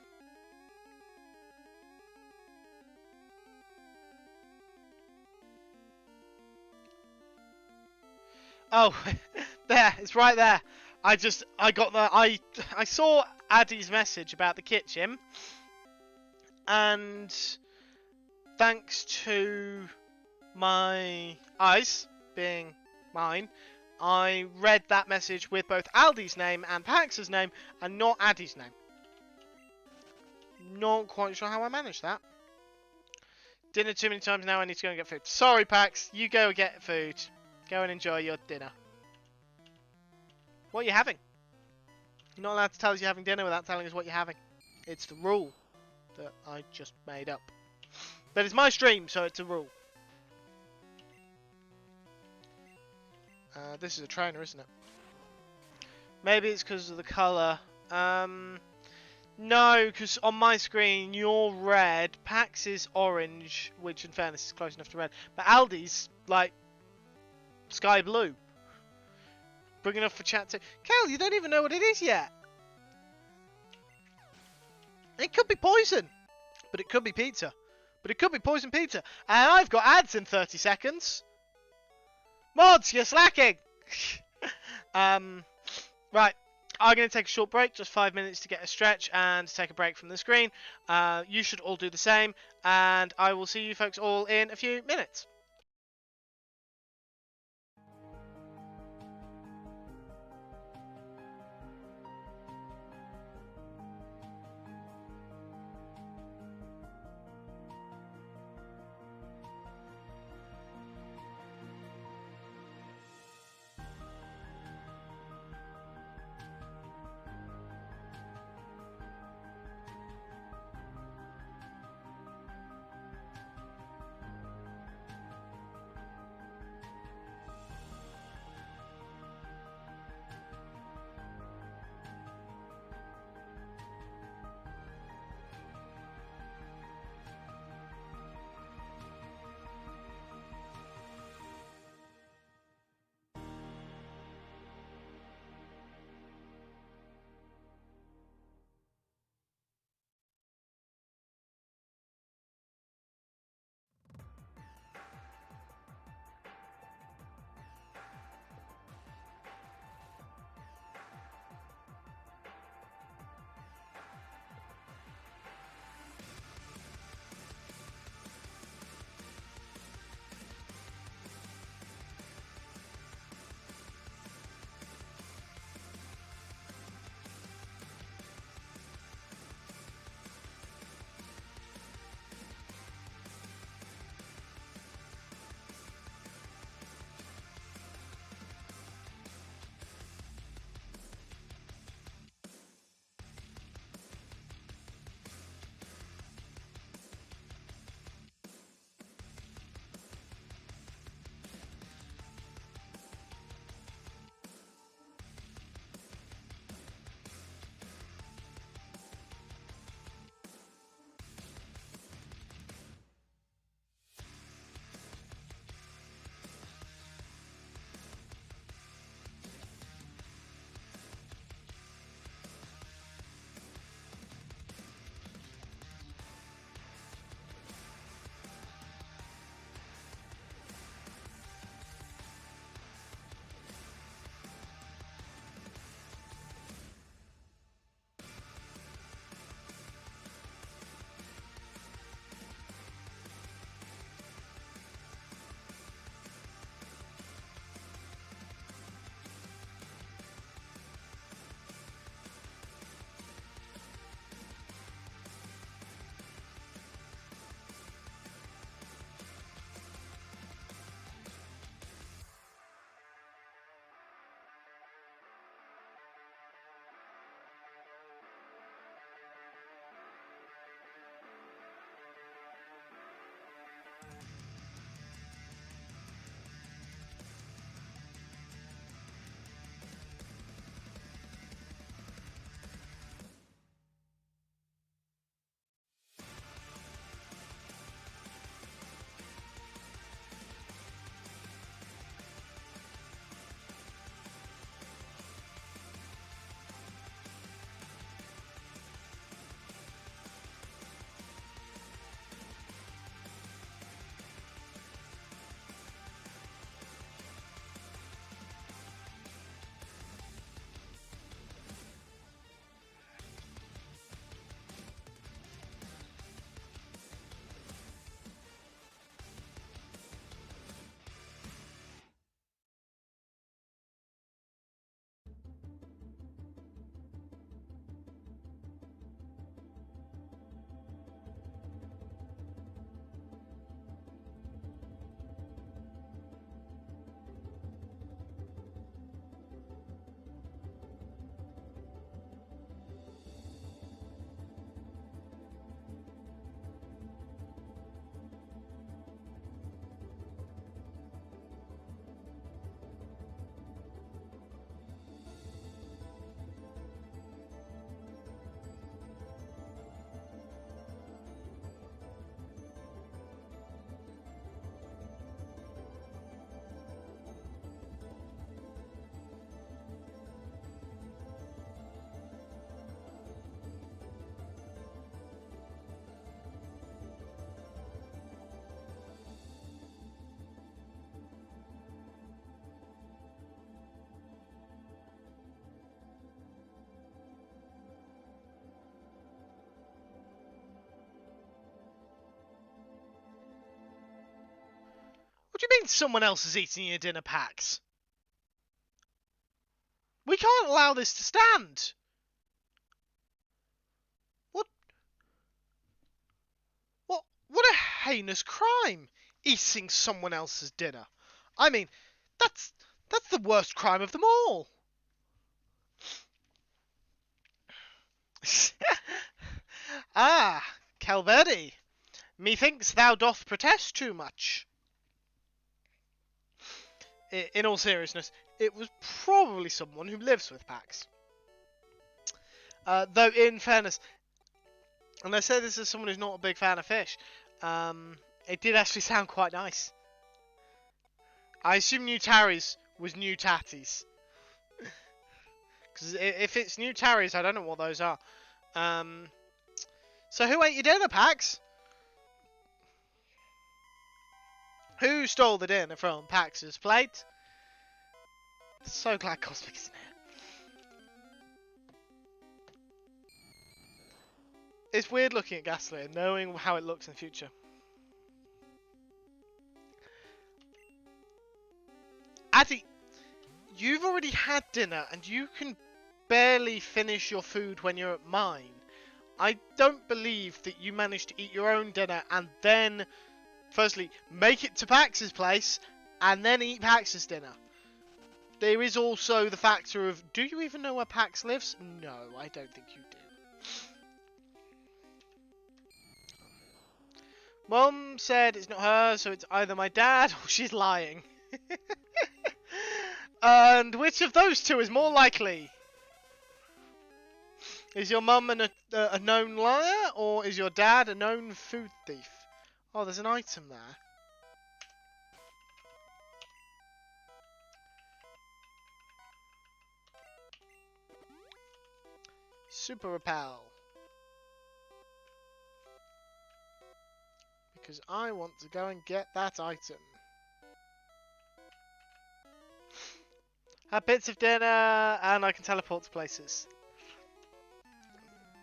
Oh, there, it's right there. I saw Addy's message about the kitchen, and thanks to my eyes being mine, I read that message with both Aldi's name and Pax's name, and not Addy's name. Not quite sure how I managed that. Dinner too many times now, I need to go and get food. Sorry, Pax, you go get food. Go and enjoy your dinner. What are you having? You're not allowed to tell us you're having dinner without telling us what you're having. It's the rule that I just made up. But it's my stream, so it's a rule. This is a trainer, isn't it? Maybe it's because of the colour. No, because on my screen you're red, Pax is orange, which in fairness is close enough to red, but Aldi's like sky blue. Big enough for chat to... Kel, you don't even know what it is yet. It could be poison, but it could be pizza. But it could be poison pizza. And I've got ads in 30 seconds. Mods, you're slacking! Right. I'm going to take a short break, just 5 minutes to get a stretch and take a break from the screen. You should all do the same, and I will see you folks all in a few minutes. do you mean someone else is eating your dinner, Pax? We can't allow this to stand. What? What a heinous crime! Eating someone else's dinner. I mean, that's the worst crime of them all. Ah, Calvedi, methinks thou doth protest too much. In all seriousness, it was probably someone who lives with Pax. Though, in fairness, and I say this as someone who's not a big fan of fish, it did actually sound quite nice. I assume new Tarries was new tatties. Because if it's new Tarries, I don't know what those are. So who ate your dinner, Pax? Who stole the dinner from Pax's plate? So glad Cosmic isn't here. It's weird looking at Ghastly and knowing how it looks in the future. Addy, you've already had dinner and you can barely finish your food when you're at mine. I don't believe that you managed to eat your own dinner and then, firstly, make it to Pax's place and then eat Pax's dinner. There is also the factor of, do you even know where Pax lives? No, I don't think you do. Mum said it's not her, so it's either my dad or she's lying. And which of those two is more likely? Is your mum a known liar, or is your dad a known food thief? Oh, there's an item there. Super repel. Because I want to go and get that item. Have bits of dinner, and I can teleport to places.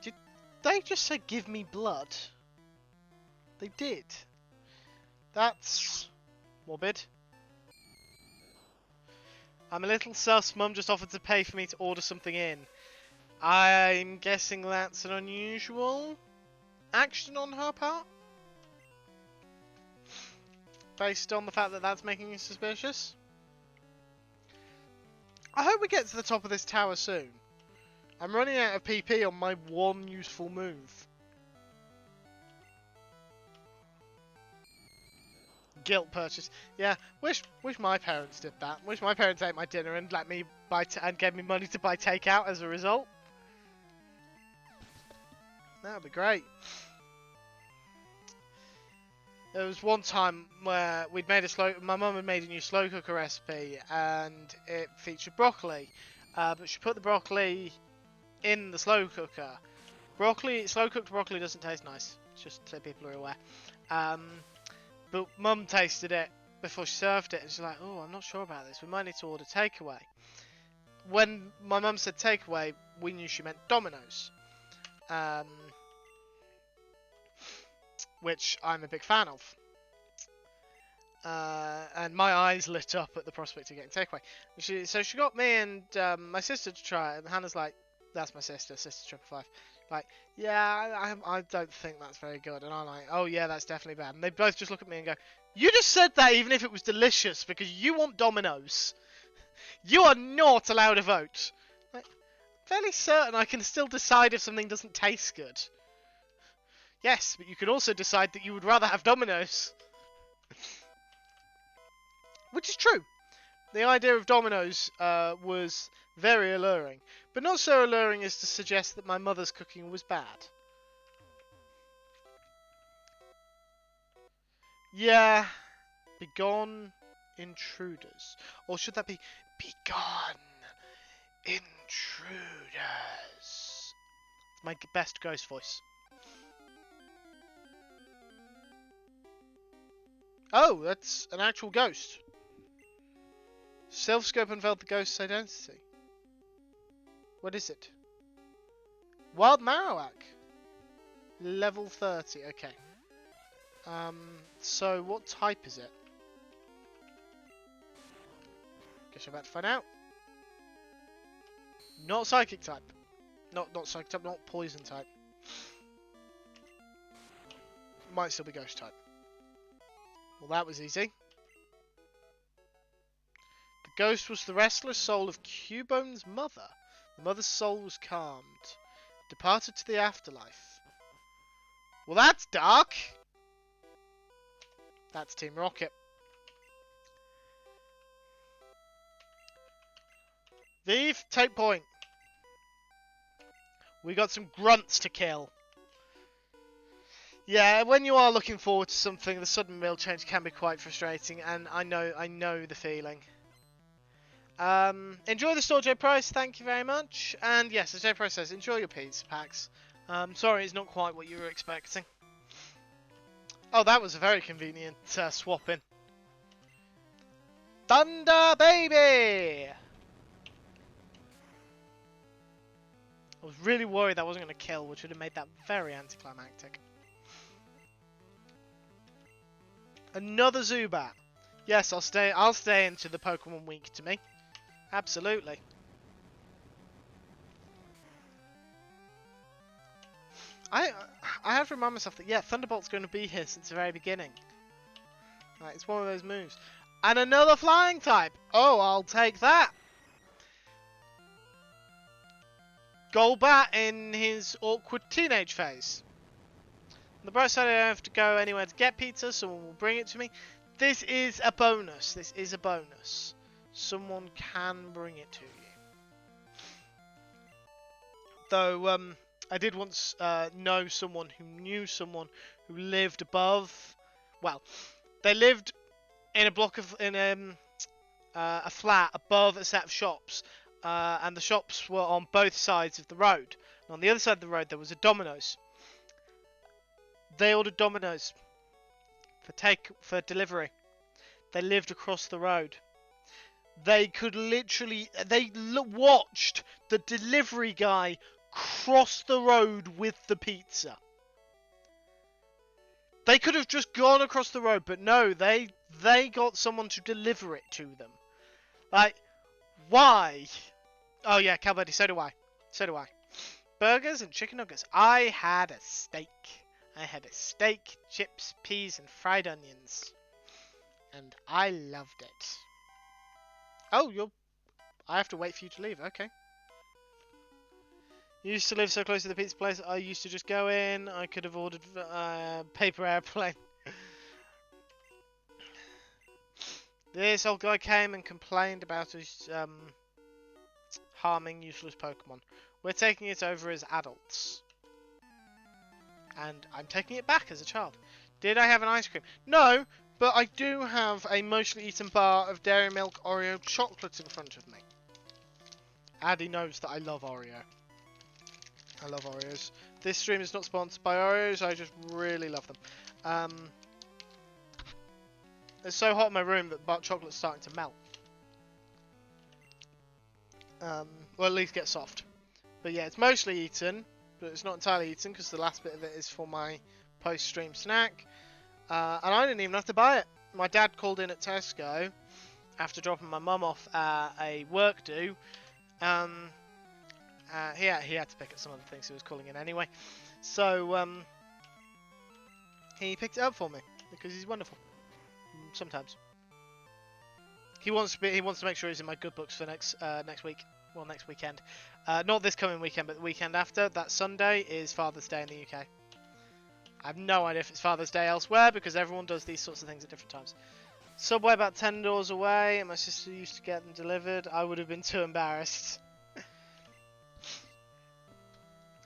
Did they just say give me blood? They did. That's morbid. I'm a little sus. Mum just offered to pay for me to order something in. I'm guessing that's an unusual action on her part? Based on the fact that that's making you suspicious? I hope we get to the top of this tower soon. I'm running out of PP on my one useful move. Guilt purchase. Yeah, wish my parents did that. Wish my parents ate my dinner and let me buy and gave me money to buy takeout as a result. That would be great. There was one time where we'd made my mum had made a new slow cooker recipe and it featured broccoli, but she put the broccoli in the slow cooker. Slow cooked broccoli doesn't taste nice, just so people are aware. But Mum tasted it before she served it and she's like, oh, I'm not sure about this, we might need to order takeaway. When my mum said takeaway, we knew she meant Domino's. Which I'm a big fan of. And my eyes lit up at the prospect of getting takeaway. So she got me and my sister to try it, and Hannah's like, that's my sister 555. Like, yeah, I don't think that's very good. And I'm like, oh yeah, that's definitely bad. And they both just look at me and go, you just said that even if it was delicious, because you want Domino's. You are not allowed a vote. Like, fairly certain I can still decide if something doesn't taste good. Yes, but you can also decide that you would rather have Domino's. Which is true. The idea of Domino's was very alluring. But not so alluring as to suggest that my mother's cooking was bad. Yeah. Begone intruders. Or should that be begone intruders? It's my best ghost voice. Oh, that's an actual ghost. Self-scope unveiled the ghost's identity. What is it? Wild Marowak. Level 30, okay. So what type is it? Guess we're about to find out. Not psychic type. Not psychic type, not poison type. Might still be ghost type. Well, that was easy. The ghost was the restless soul of Cubone's mother. The mother's soul was calmed. Departed to the afterlife. Well, that's dark. That's Team Rocket. Thief, take point. We got some grunts to kill. Yeah, when you are looking forward to something, the sudden meal change can be quite frustrating, and I know the feeling. Enjoy the store, J Price. Thank you very much. And yes, as J Price says, enjoy your pizza packs. Sorry, it's not quite what you were expecting. Oh, that was a very convenient swap in. Thunder Baby! I was really worried that wasn't going to kill, which would have made that very anticlimactic. Another Zubat. Yes, I'll stay into the Pokemon Week to me. Absolutely. I have to remind myself that, yeah, Thunderbolt's going to be here since the very beginning. Right, it's one of those moves. And another flying type. Oh, I'll take that. Golbat in his awkward teenage phase. On the bright side, I don't have to go anywhere to get pizza. Someone will bring it to me. This is a bonus. This is a bonus. Someone can bring it to you. Though, I did once know someone who knew someone who lived above. Well, they lived in a block of a flat above a set of shops, and the shops were on both sides of the road. And on the other side of the road, there was a Domino's. They ordered Domino's for delivery. They lived across the road. They could literally watched the delivery guy cross the road with the pizza. They could have just gone across the road, but no, they got someone to deliver it to them. Like, why? Oh yeah, Calvedi, so do I. So do I. Burgers and chicken nuggets. I had a steak. I had a steak, chips, peas, and fried onions. And I loved it. Oh, I have to wait for you to leave. Okay. You used to live so close to the pizza place, I used to just go in. I could have ordered paper airplane. This old guy came and complained about us harming useless Pokemon. We're taking it over as adults. And I'm taking it back as a child. Did I have an ice cream? No, but I do have a mostly eaten bar of Dairy Milk Oreo chocolates in front of me. Addy knows that I love Oreo. I love Oreos. This stream is not sponsored by Oreos, I just really love them. It's so hot in my room that the chocolate's starting to melt. Or at least get soft. But yeah, it's mostly eaten, but it's not entirely eaten because the last bit of it is for my post-stream snack. And I didn't even have to buy it. My dad called in at Tesco after dropping my mum off at a work do. He had to pick up some of the things he was calling in anyway. So he picked it up for me because he's wonderful. Sometimes he wants to make sure he's in my good books for next week. Well, next weekend. Not this coming weekend, but the weekend after. That Sunday is Father's Day in the UK. I have no idea if it's Father's Day elsewhere because everyone does these sorts of things at different times. Subway about 10 doors away, and my sister used to get them delivered. I would have been too embarrassed.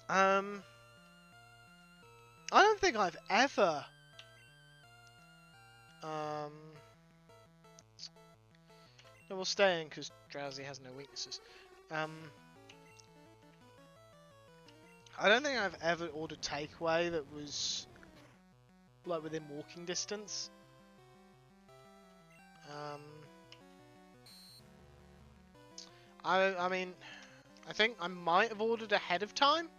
I don't think I've ever no, we'll stay in because Drowsy has no weaknesses. I don't think I've ever ordered takeaway that was like within walking distance. I mean, I think I might have ordered ahead of time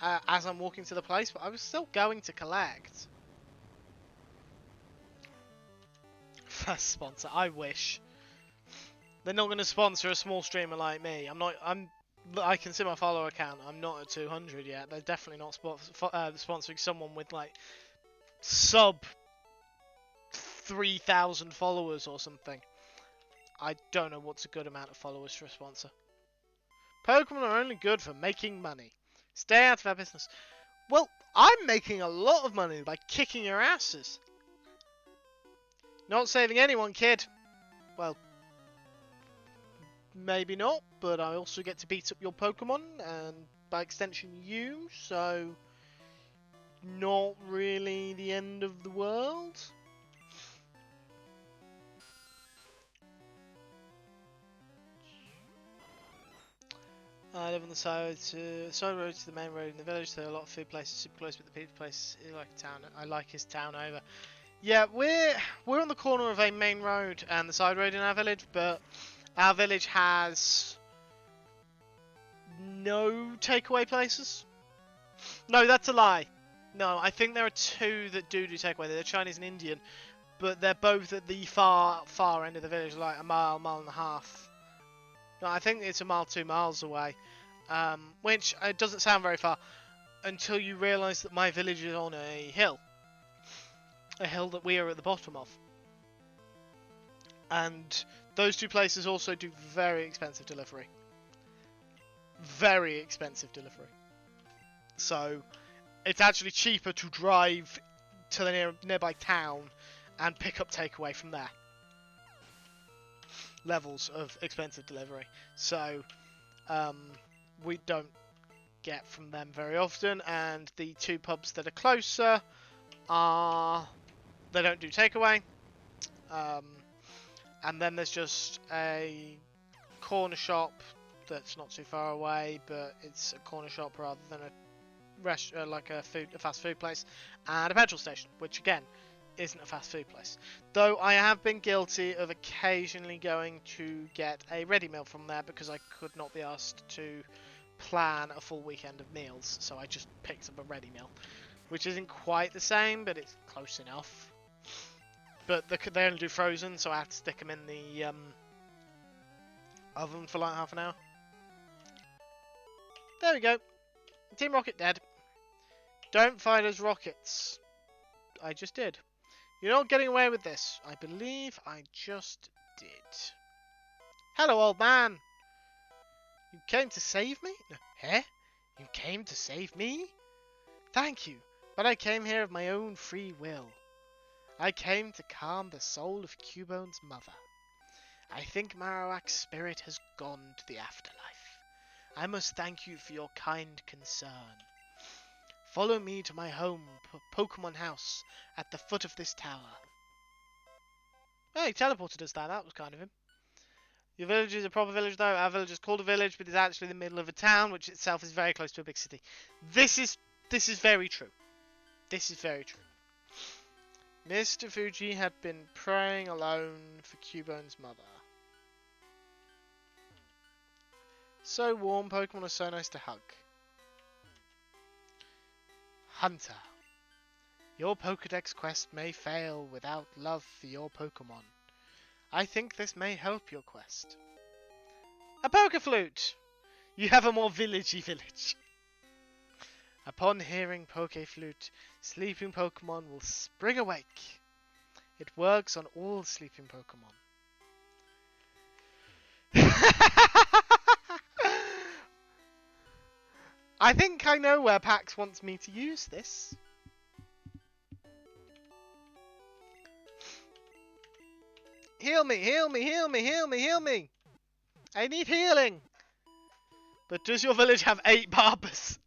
as I'm walking to the place, but I was still going to collect. First sponsor, I wish. They're not going to sponsor a small streamer like me. I can see my follower count. I'm not at 200 yet. They're definitely not sponsoring someone with like sub 3,000 followers or something. I don't know what's a good amount of followers for a sponsor. Pokemon are only good for making money. Stay out of our business. Well, I'm making a lot of money by kicking your asses. Not saving anyone, kid. Well, maybe not, but I also get to beat up your Pokemon, and by extension you, so not really the end of the world. I live on the side road to the main road in the village. There are a lot of food places super close, but the pizza place is like a town. I like his town over. Yeah, we're on the corner of a main road and the side road in our village, but our village has no takeaway places. No, that's a lie. No, I think there are two that do takeaway. They're Chinese and Indian, but they're both at the far end of the village, like a mile and a half. No, I think it's a mile, 2 miles away, which it doesn't sound very far until you realise that my village is on a hill that we are at the bottom of. And those two places also do very expensive delivery. Very expensive delivery. So it's actually cheaper to drive to the nearby town and pick up takeaway from there. Levels of expensive delivery. So we don't get from them very often, and the two pubs that are closer they don't do takeaway. And then there's just a corner shop that's not too far away, but it's a corner shop rather than a fast food place, and a petrol station, which again isn't a fast food place. Though I have been guilty of occasionally going to get a ready meal from there because I could not be asked to plan a full weekend of meals, so I just picked up a ready meal, which isn't quite the same, but it's close enough. But they only do frozen, so I have to stick them in the oven for like half an hour. There we go. Team Rocket dead. Don't fight as rockets. I just did. You're not getting away with this. I believe I just did. Hello, old man. You came to save me? Eh? You came to save me? Thank you, but I came here of my own free will. I came to calm the soul of Cubone's mother. I think Marowak's spirit has gone to the afterlife. I must thank you for your kind concern. Follow me to my home, Pokémon house, at the foot of this tower. Oh, he teleported us there. That was kind of him. Your village is a proper village, though. Our village is called a village, but it's actually the middle of a town, which itself is very close to a big city. This is very true. This is very true. Mr. Fuji had been praying alone for Cubone's mother. So warm, Pokemon are so nice to hug. Hunter. Your Pokédex quest may fail without love for your Pokemon. I think this may help your quest. A Pokeflute! You have a more villagey village. Upon hearing Pokeflute, sleeping Pokemon will spring awake. It works on all sleeping Pokemon. I think I know where Pax wants me to use this. Heal me, heal me, heal me, heal me, heal me! I need healing! But does your village have 8 barbers?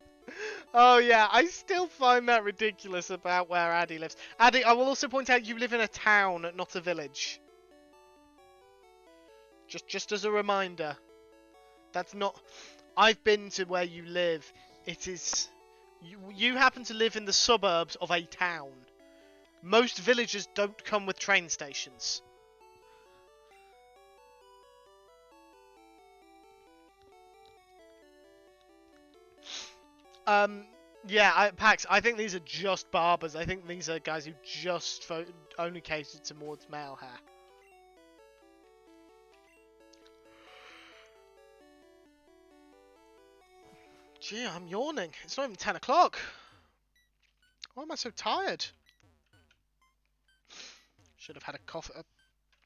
Oh yeah, I still find that ridiculous about where Addy lives. Addy, I will also point out you live in a town, not a village. Just as a reminder. That's not... I've been to where you live. It is... You happen to live in the suburbs of a town. Most villages don't come with train stations. Yeah, Pax, I think these are just barbers. I think these are guys who just only cater towards male hair. Gee, I'm yawning. It's not even 10 o'clock. Why am I so tired? Should have had a coffee.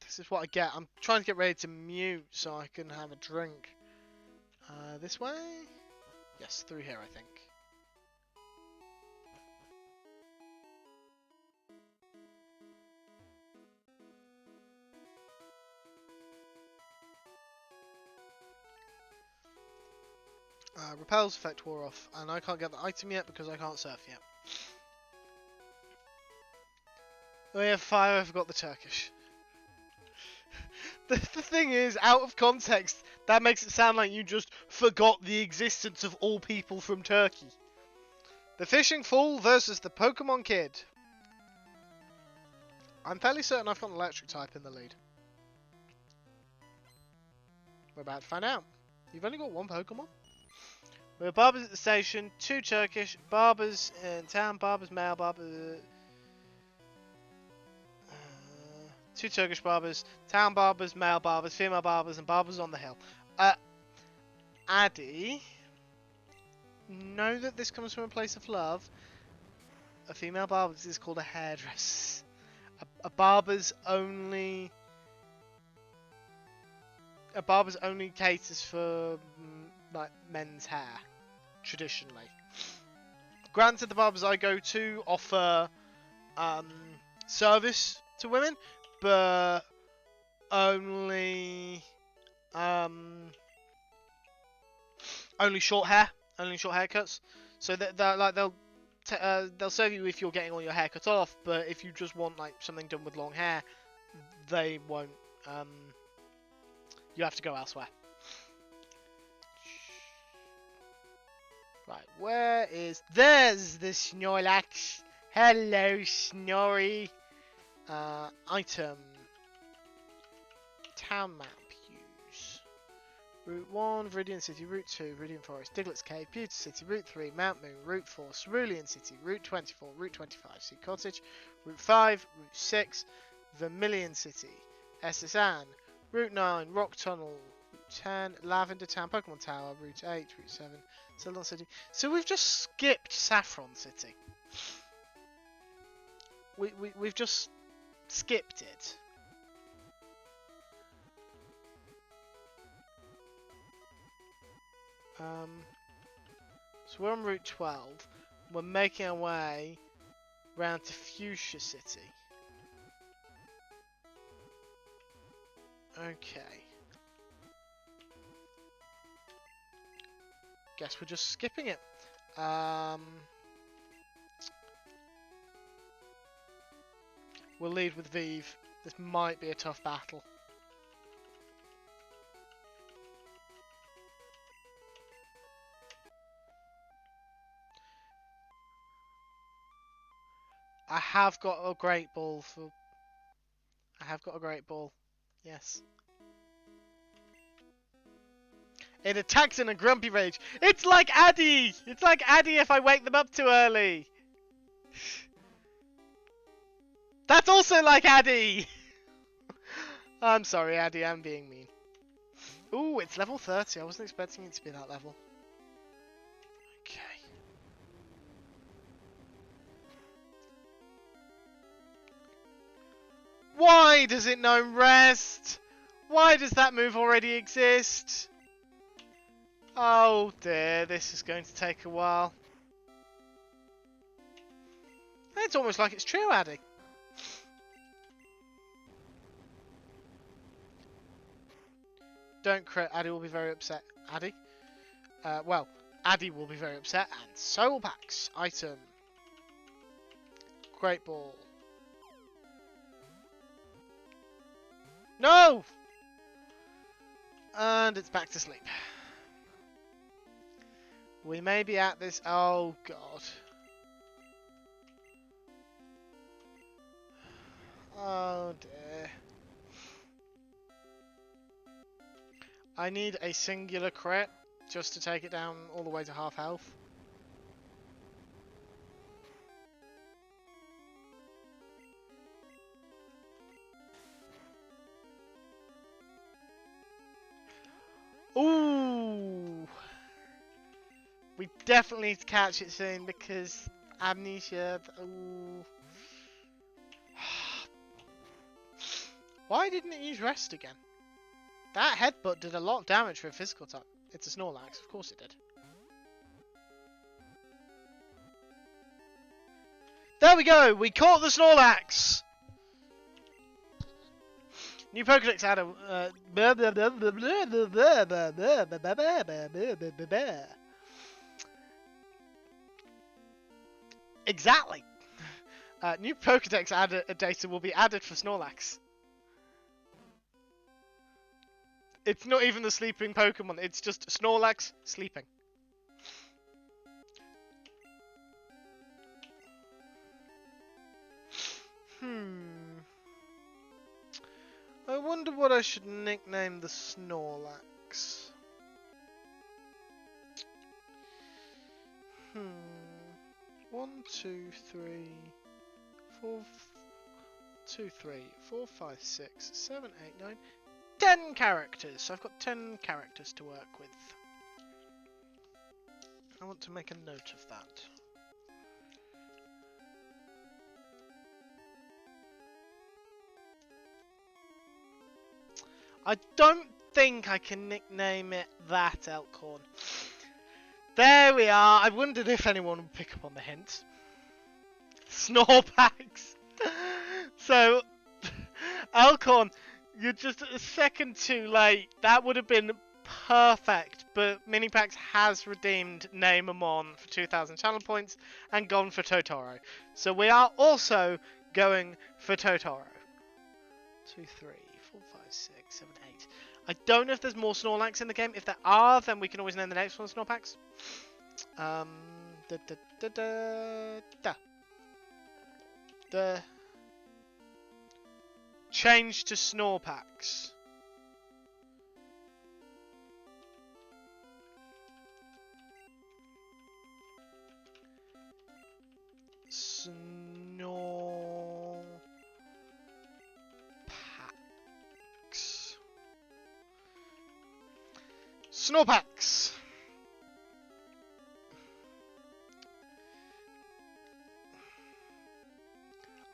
This is what I get. I'm trying to get ready to mute so I can have a drink. This way? Yes, through here, I think. Repel's effect wore off, and I can't get the item yet because I can't surf yet. Oh yeah, 5, I forgot the Turkish. The thing is, out of context, that makes it sound like you just forgot the existence of all people from Turkey. The Fishing Fool versus the Pokemon Kid. I'm fairly certain I've got an electric type in the lead. We're about to find out. You've only got one Pokemon? We have barbers at the station, 2 Turkish, barbers in town, barbers male, barbers... 2 Turkish barbers, town barbers, male barbers, female barbers, and barbers on the hill. Addy, know that this comes from a place of love. A female barber is called a hairdresser. A barber's only caters for like men's hair, traditionally. Granted, the barbers I go to offer service to women, but only short haircuts. So that they'll serve you if you're getting all your hair cut off, but if you just want like something done with long hair, they won't. You have to go elsewhere. Right, there's the Snorlax. Hello, Snorri. Item. Town map use. Route 1, Viridian City. Route 2, Viridian Forest. Diglett's Cave. Pewter City. Route 3, Mount Moon. Route 4, Cerulean City. Route 24, Route 25, Sea Cottage. Route 5, Route 6, Vermilion City. SSN. Route 9, Rock Tunnel. Route 10, Lavender Town. Pokemon Tower. Route 8, Route 7, Celadon City. So we've just skipped Saffron City. We've just skipped it. So we're on Route 12. We're making our way round to Fuchsia City. Okay. Guess we're just skipping it. We'll lead with Vive. This might be a tough battle. I have got a great ball for... I have got a great ball. Yes. It attacks in a grumpy rage. It's like Addy! It's like Addy if I wake them up too early. That's also like Addy! I'm sorry, Addy, I'm being mean. Ooh, it's level 30. I wasn't expecting it to be that level. Okay. Why does it know rest? Why does that move already exist? Oh dear, this is going to take a while. It's almost like it's true, Addy. Don't crit, Addy will be very upset. Addy? Well, Addy will be very upset, and so will Pax. Item. Great ball. No! And it's back to sleep. We may be at this... Oh, God. Oh, dear. I need a singular crit just to take it down all the way to half health. Ooh! We definitely need to catch it soon because amnesia. Ooh. Why didn't it use rest again? That headbutt did a lot of damage for a physical type. It's a Snorlax, of course it did. There we go! We caught the Snorlax! New Pokédex added. Exactly! New Pokédex data will be added for Snorlax. It's not even the sleeping Pokemon, it's just Snorlax sleeping. I wonder what I should nickname the Snorlax. 1, 2, 3, 4, 2, 3, 4, 5, 6, 7, 8, 9, 10 characters. So I've got 10 characters to work with. I want to make a note of that. I don't think I can nickname it that, Elkhorn. There we are. I wondered if anyone would pick up on the hint. Snorlax. So, Elkhorn, you're just a second too late. That would have been perfect, but Minipax has redeemed Namemon for 2,000 channel points and gone for Totoro. So we are also going for Totoro. 2, 3, 4, 5, 6, 7, 8. I don't know if there's more Snorlax in the game. If there are, then we can always name the next one Snorlax. Change to Snorlax. Snorlax.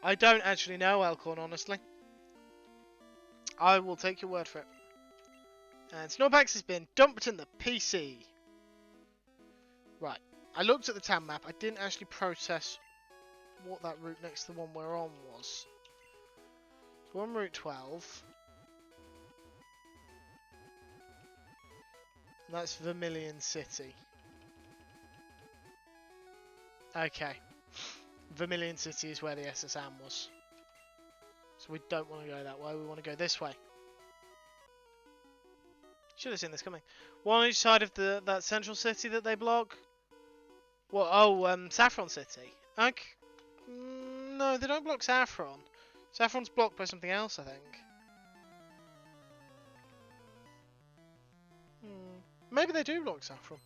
I don't actually know, Elkhorn, honestly. I will take your word for it. And Snorlax has been dumped in the PC. Right. I looked at the town map. I didn't actually process what that route next to the one we're on was. So we're on Route 12. And that's Vermilion City. Okay. Vermilion City is where the SSM was. So we don't want to go that way, we want to go this way. Should have seen this coming. One on each side of that central city that they block. Well, oh, Saffron City. Okay. No, they don't block Saffron. Saffron's blocked by something else, I think. Maybe they do block Saffron.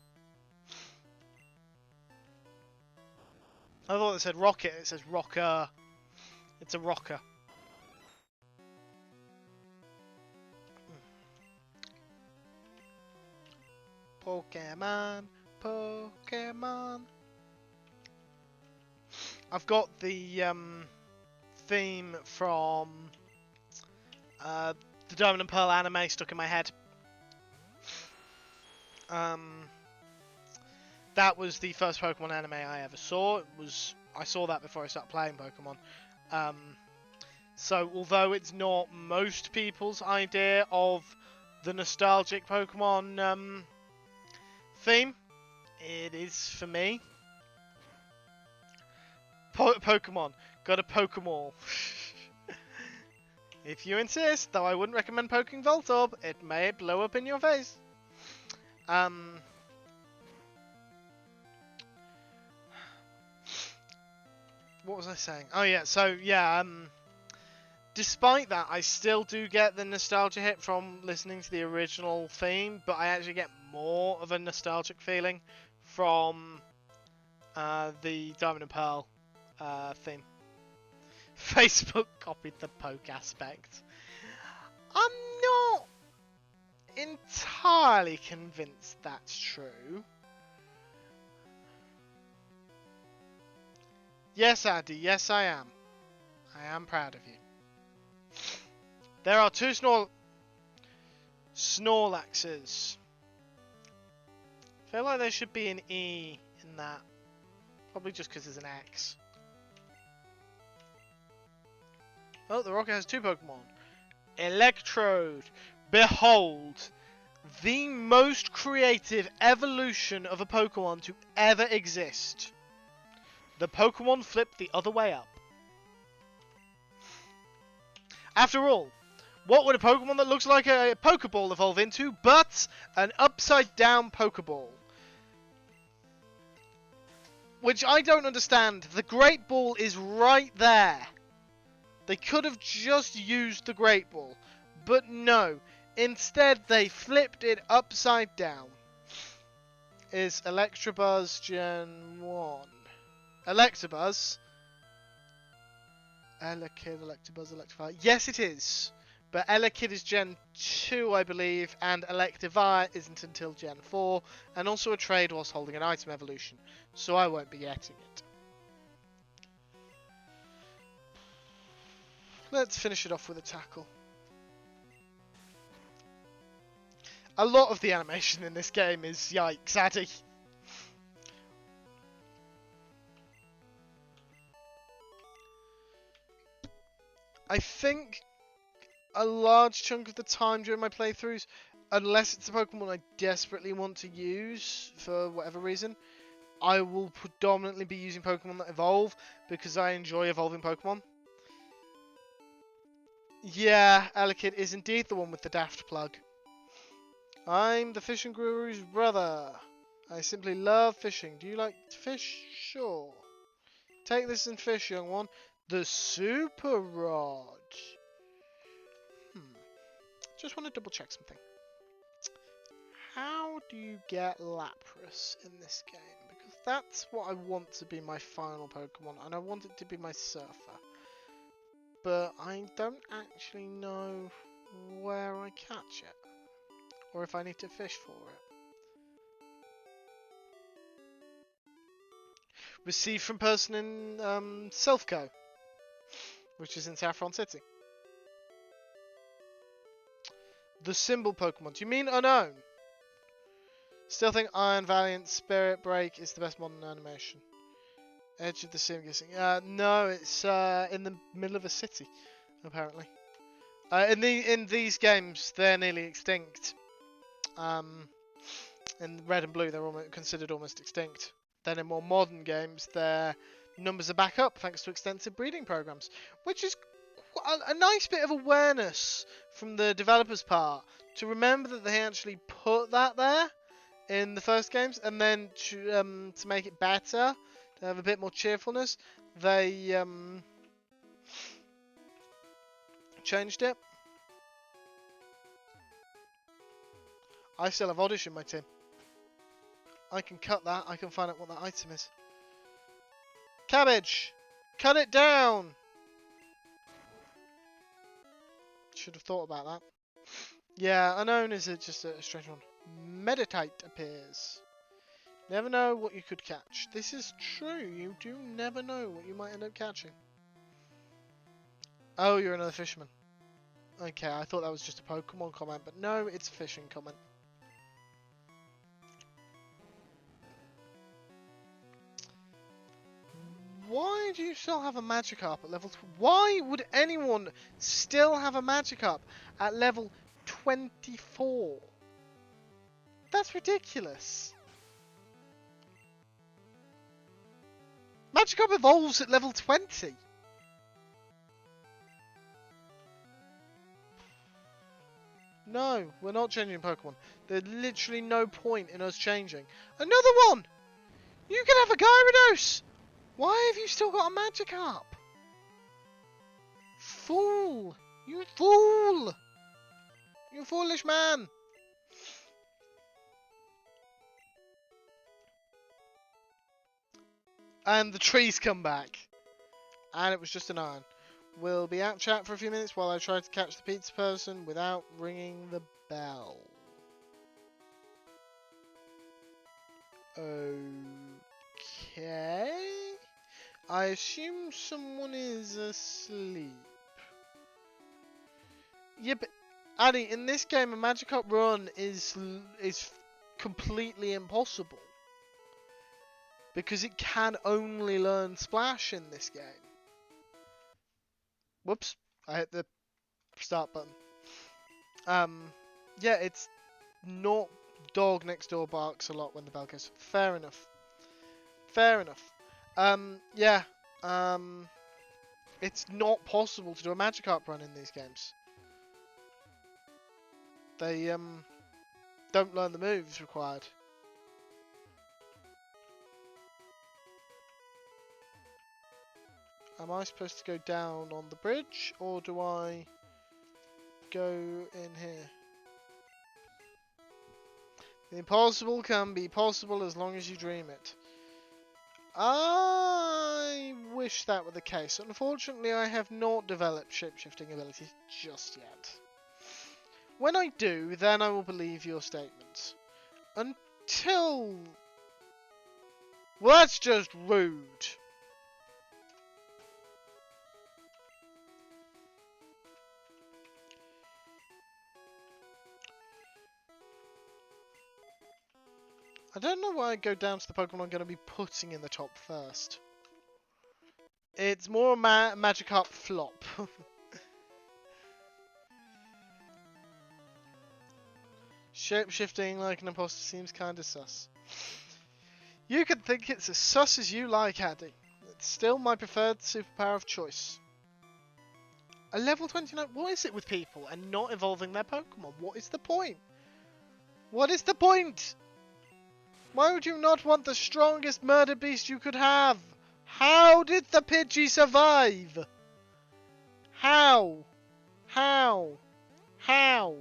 I thought it said rocket, it says rocker. It's a rocker. Pokémon, Pokémon. I've got the theme from the Diamond and Pearl anime stuck in my head. That was the first Pokemon anime I ever saw. I saw that before I started playing Pokemon. So although it's not most people's idea of the nostalgic Pokemon theme, it is for me. Pokemon, got a Pokemon. If you insist, though I wouldn't recommend poking Voltorb, it may blow up in your face. What was I saying? Oh yeah, so yeah, despite that, I still do get the nostalgia hit from listening to the original theme, but I actually get more of a nostalgic feeling from the Diamond and Pearl theme. Facebook copied the poke aspect. I'm not entirely convinced that's true. Yes, Andy, yes I am. I am proud of you. There are 2 Snorlaxes. I feel like there should be an E in that. Probably just because there's an X. Oh, the Rocket has 2 Pokemon. Electrode. Behold, the most creative evolution of a Pokemon to ever exist. The Pokemon flipped the other way up. After all, what would a Pokemon that looks like a Pokeball evolve into but an upside down Pokeball? Which I don't understand. The Great Ball is right there. They could have just used the Great Ball. But no. Instead, they flipped it upside down. Is Electabuzz Gen 1? Electabuzz? Elekid, Electabuzz, Electivire. Yes, it is. But Elekid is Gen 2, I believe, and Electivire isn't until Gen 4, and also a trade whilst holding an item evolution, so I won't be getting it. Let's finish it off with a tackle. A lot of the animation in this game is yikes, Addy. I think a large chunk of the time during my playthroughs, unless it's a Pokemon I desperately want to use for whatever reason, I will predominantly be using Pokemon that evolve because I enjoy evolving Pokemon. Yeah, Elekid is indeed the one with the daft plug. I'm the fishing guru's brother. I simply love fishing. Do you like to fish? Sure. Take this and fish, young one. The Super Rod. Just want to double check something. How do you get Lapras in this game? Because that's what I want to be my final Pokemon, and I want it to be my Surfer. But I don't actually know where I catch it, or if I need to fish for it. Received from person in Selfco, which is in Saffron City. The symbol Pokemon. Do you mean unknown? Still think Iron Valiant Spirit Break is the best modern animation. Edge of the Sea, I'm guessing. No, it's in the middle of a city, apparently. In these games, they're nearly extinct. In Red and Blue, they're considered almost extinct. Then in more modern games, their numbers are back up thanks to extensive breeding programs, which is a nice bit of awareness from the developers' part to remember that they actually put that there in the first games, and then to make it better, to have a bit more cheerfulness, they changed it. I still have Oddish in my team. I can cut that. I can find out what that item is. Cabbage! Cut it down! Should have thought about that. Yeah, unknown is just a strange one. Meditite appears. Never know what you could catch. This is true. You do never know what you might end up catching. Oh, you're another fisherman. Okay, I thought that was just a Pokemon comment, but no, it's a fishing comment. Why do you still have a Magikarp at level... Why would anyone still have a Magikarp at level 24? That's ridiculous. Magikarp evolves at level 20. No, we're not changing Pokemon. There's literally no point in us changing. Another one! You can have a Gyarados! Why have you still got a Magikarp? Fool! You fool! You foolish man! And the trees come back. And it was just an iron. We'll be out chat for a few minutes while I try to catch the pizza person without ringing the bell. Okay. I assume someone is asleep. Yeah, but Addy, in this game, a Magikarp run is completely impossible because it can only learn Splash in this game. Whoops! I hit the start button. Yeah, it's not dog next door barks a lot when the bell goes. Fair enough. Fair enough. Yeah. It's not possible to do a Magikarp run in these games. They don't learn the moves required. Am I supposed to go down on the bridge, or do I go in here? The impossible can be possible as long as you dream it. I wish that were the case. Unfortunately, I have not developed shapeshifting abilities just yet. When I do, then I will believe your statements. Until... Well, that's just rude. I don't know why I go down to the Pokemon I'm going to be putting in the top first. It's more a Magikarp flop. Shape-shifting like an imposter seems kinda sus. You can think it's as sus as you like, Addy. It's still my preferred superpower of choice. A level 29? What is it with people and not evolving their Pokemon? What is the point? What is the point? Why would you not want the strongest murder beast you could have? How did the Pidgey survive? How? How? How?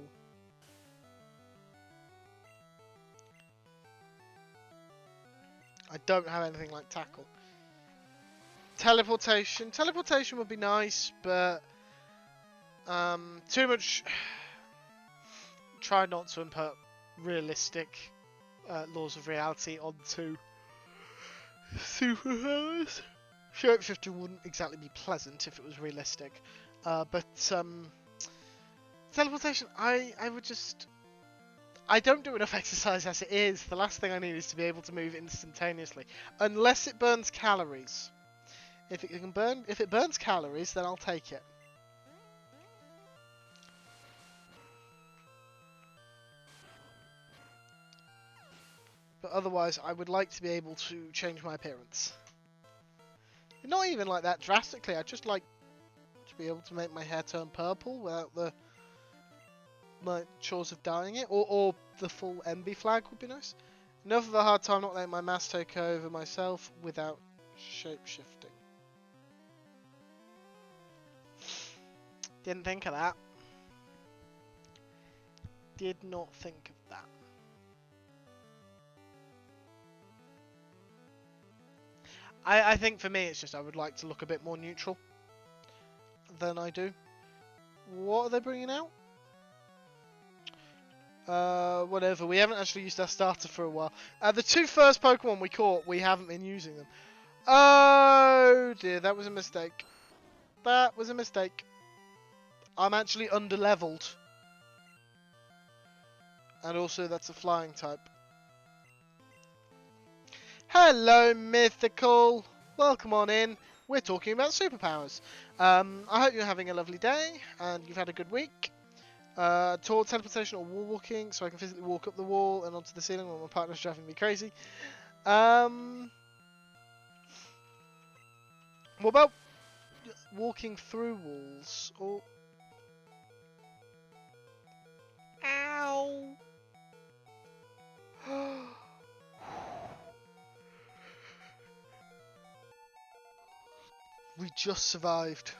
I don't have anything like tackle. Teleportation. Teleportation would be nice, but too much. Try not to input realistic laws of reality onto superpowers. Shapeshifting wouldn't exactly be pleasant if it was realistic, but teleportation. I would just. I don't do enough exercise as it is. The last thing I need is to be able to move instantaneously, unless it burns calories. If it burns calories, then I'll take it. But otherwise, I would like to be able to change my appearance. Not even like that drastically. I'd just like to be able to make my hair turn purple without the chores of dyeing it, or the full MB flag would be nice. Enough of a hard time not letting my mask take over myself without shape-shifting. Didn't think of that. Did not think of that. I think for me it's just I would like to look a bit more neutral than I do. What are they bringing out? Whatever. We haven't actually used our starter for a while. The two first Pokemon we caught, we haven't been using them. Oh dear, that was a mistake. That was a mistake. I'm actually underleveled. And also that's a flying type. Hello, Mythical. Welcome on in. We're talking about superpowers. I hope you're having a lovely day and you've had a good week. Teleportation or wall walking, so I can physically walk up the wall and onto the ceiling while my partner's driving me crazy. What about walking through walls? Or ow! We just survived.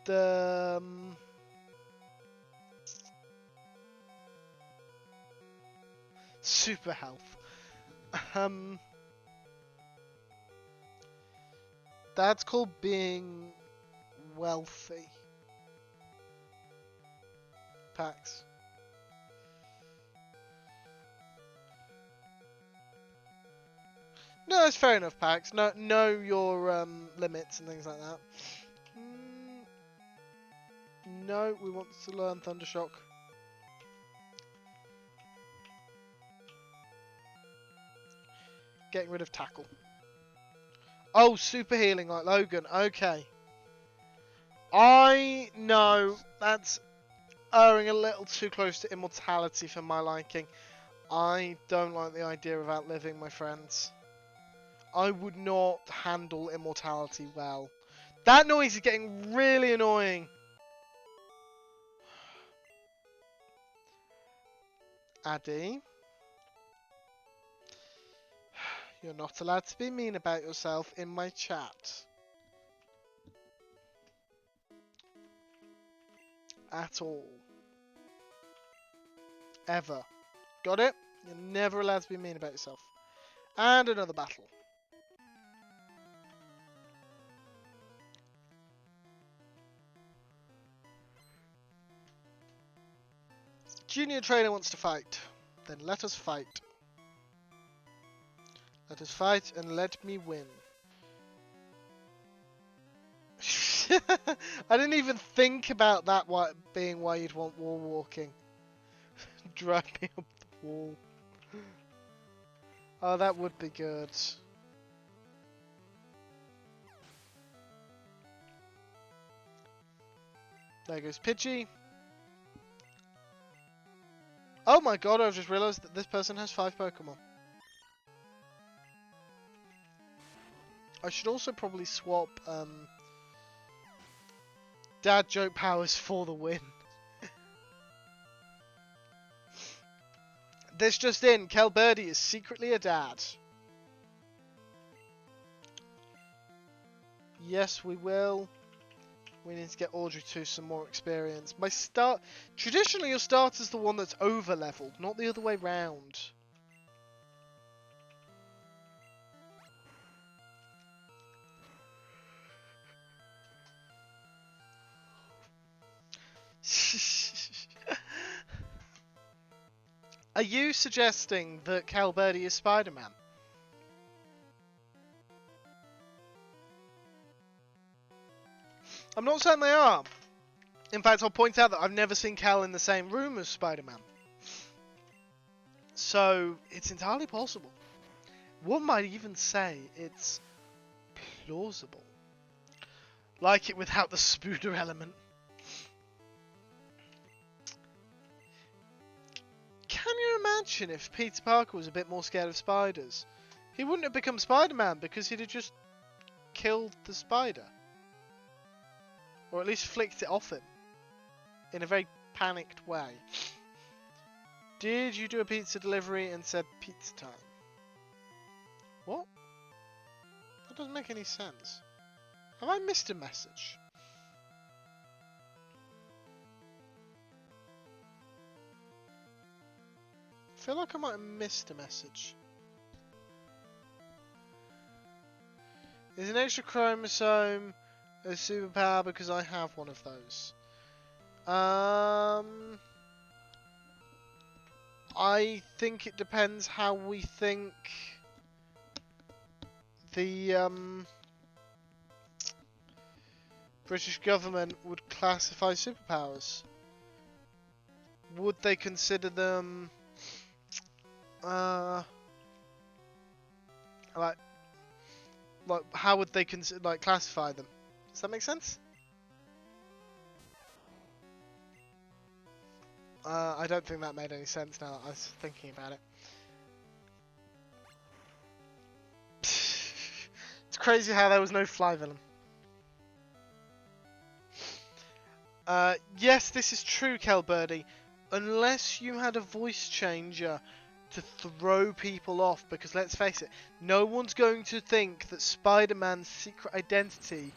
The super health. That's called being wealthy. Pax. No, it's fair enough, Pax. No, know your limits and things like that. No, we want to learn Thundershock. Getting rid of Tackle. Oh, super healing like Logan. Okay. I know that's erring a little too close to immortality for my liking. I don't like the idea of outliving my friends. I would not handle immortality well. That noise is getting really annoying. Addy, you're not allowed to be mean about yourself in my chat. At all. Ever. Got it? You're never allowed to be mean about yourself. And another battle. Junior trainer wants to fight. Then let us fight. Let us fight and let me win. I didn't even think about that being why you'd want wall walking. Drag me up the wall. Oh, that would be good. There goes Pidgey. Oh my god, I've just realised that this person has 5 Pokemon. I should also probably swap dad joke powers for the win. This just in, Kelbirdie is secretly a dad. Yes, we will. We need to get Audrey to some more experience. Traditionally, your starter's the one that's over-leveled, not the other way round. Are you suggesting that Kelbirdie is Spider-Man? I'm not saying they are. In fact, I'll point out that I've never seen Cal in the same room as Spider-Man. So, it's entirely possible. One might even say it's plausible. Like it without the spooner element. Can you imagine if Peter Parker was a bit more scared of spiders? He wouldn't have become Spider-Man because he'd have just killed the spider. Or at least flicked it off him. In a very panicked way. Did you do a pizza delivery and said pizza time? What? That doesn't make any sense. Have I missed a message? I feel like I might have missed a message. Is an extra chromosome a superpower because I have one of those? I think it depends how we think the British government would classify superpowers. Would they consider them like how would they classify them? Does that make sense? I don't think that made any sense now that I was thinking about it. It's crazy how there was no fly villain. Yes, this is true, Kelbirdie. Unless you had a voice changer to throw people off, because let's face it, no one's going to think that Spider-Man's secret identity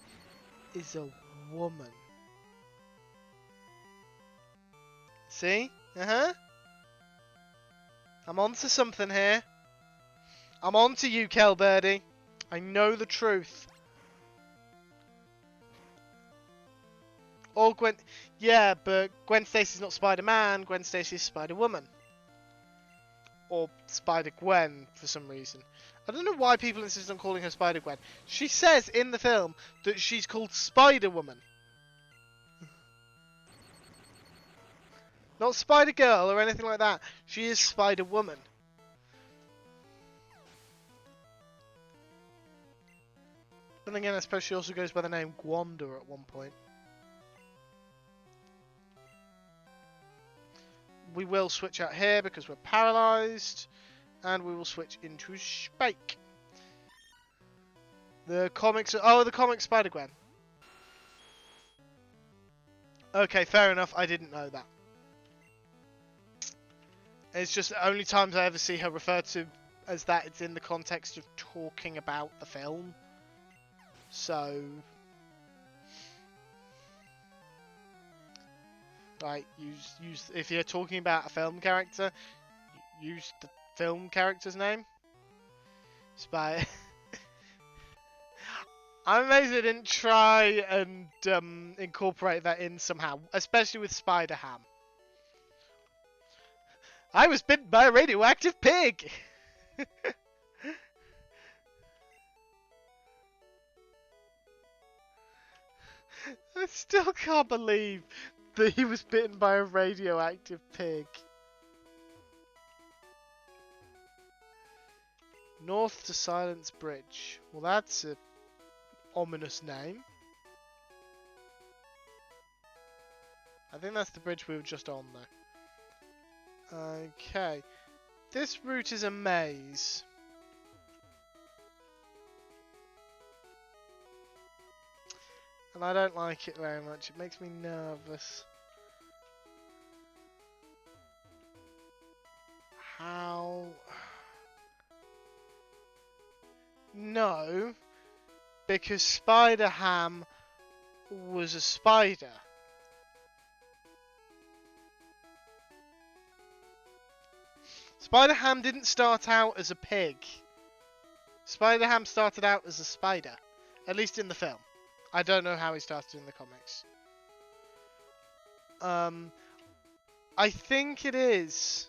is a woman. See? I'm onto something here. I'm onto you, Kelbirdie. I know the truth. Or Gwen... Yeah, but Gwen Stacy's not Spider-Man. Gwen Stacy's Spider-Woman. Or Spider-Gwen, for some reason. I don't know why people insist on calling her Spider-Gwen. She says in the film that she's called Spider-Woman. Not Spider-Girl or anything like that. She is Spider-Woman. Then again, I suppose she also goes by the name Gwanda at one point. We will switch out here because we're paralysed. And we will switch into Spike. The comics... Oh, the comic Spider-Gwen. Okay, fair enough. I didn't know that. It's just the only times I ever see her referred to as that, it's in the context of talking about the film. So... Right, use if you're talking about a film character, use the film character's name. I'm amazed they didn't try and incorporate that in somehow, especially with Spider-Ham. I was bitten by a radioactive pig! I still can't believe that he was bitten by a radioactive pig. North to Silence Bridge. Well, that's a ominous name. I think that's the bridge we were just on, though. Okay. This route is a maze. And I don't like it very much. It makes me nervous. How... No, because Spider-Ham was a spider. Spider-Ham didn't start out as a pig. Spider-Ham started out as a spider, at least in the film. I don't know how he started in the comics. I think it is.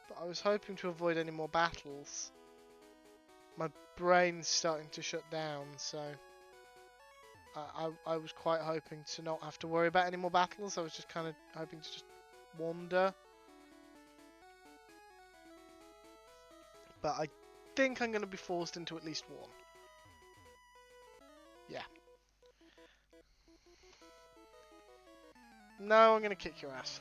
But I was hoping to avoid any more battles. My brain's starting to shut down, so I was quite hoping to not have to worry about any more battles. I was just kind of hoping to just wander. But I think I'm going to be forced into at least one. Yeah. No, I'm going to kick your ass.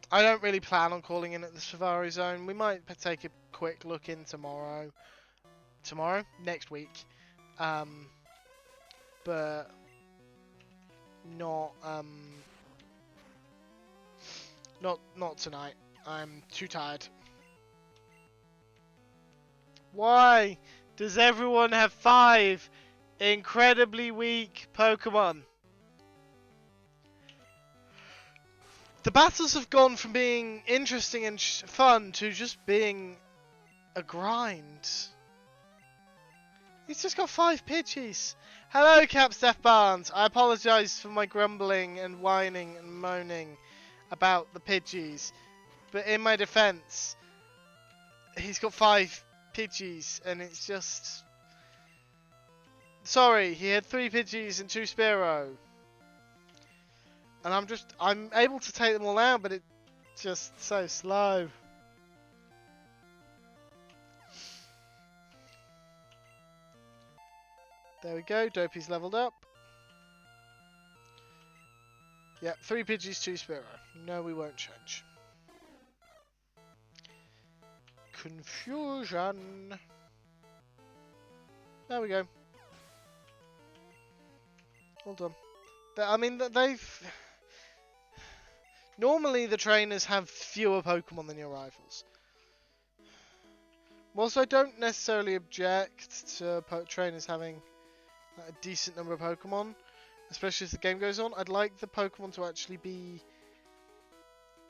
I don't really plan on calling in at the Safari Zone. We might take a quick look in tomorrow. Tomorrow? Next week. But not not tonight. I'm too tired. Why does everyone have 5 incredibly weak Pokemon? The battles have gone from being interesting and fun to just being a grind. He's just got 5 Pidgeys. Hello, Capstaff Barnes. I apologise for my grumbling and whining and moaning about the Pidgeys. But in my defence, he's got 5 Pidgeys and it's just... Sorry, he had 3 Pidgeys and 2 Spearow. And I'm able to take them all out, but it's just so slow. There we go, Dopey's leveled up. Yeah, 3 Pidgeys, 2 Spearow. No, we won't change. Confusion. There we go. Well done. I mean, they've... Normally the trainers have fewer Pokemon than your rivals. Whilst I don't necessarily object to trainers having a decent number of Pokemon, especially as the game goes on, I'd like the Pokemon to actually be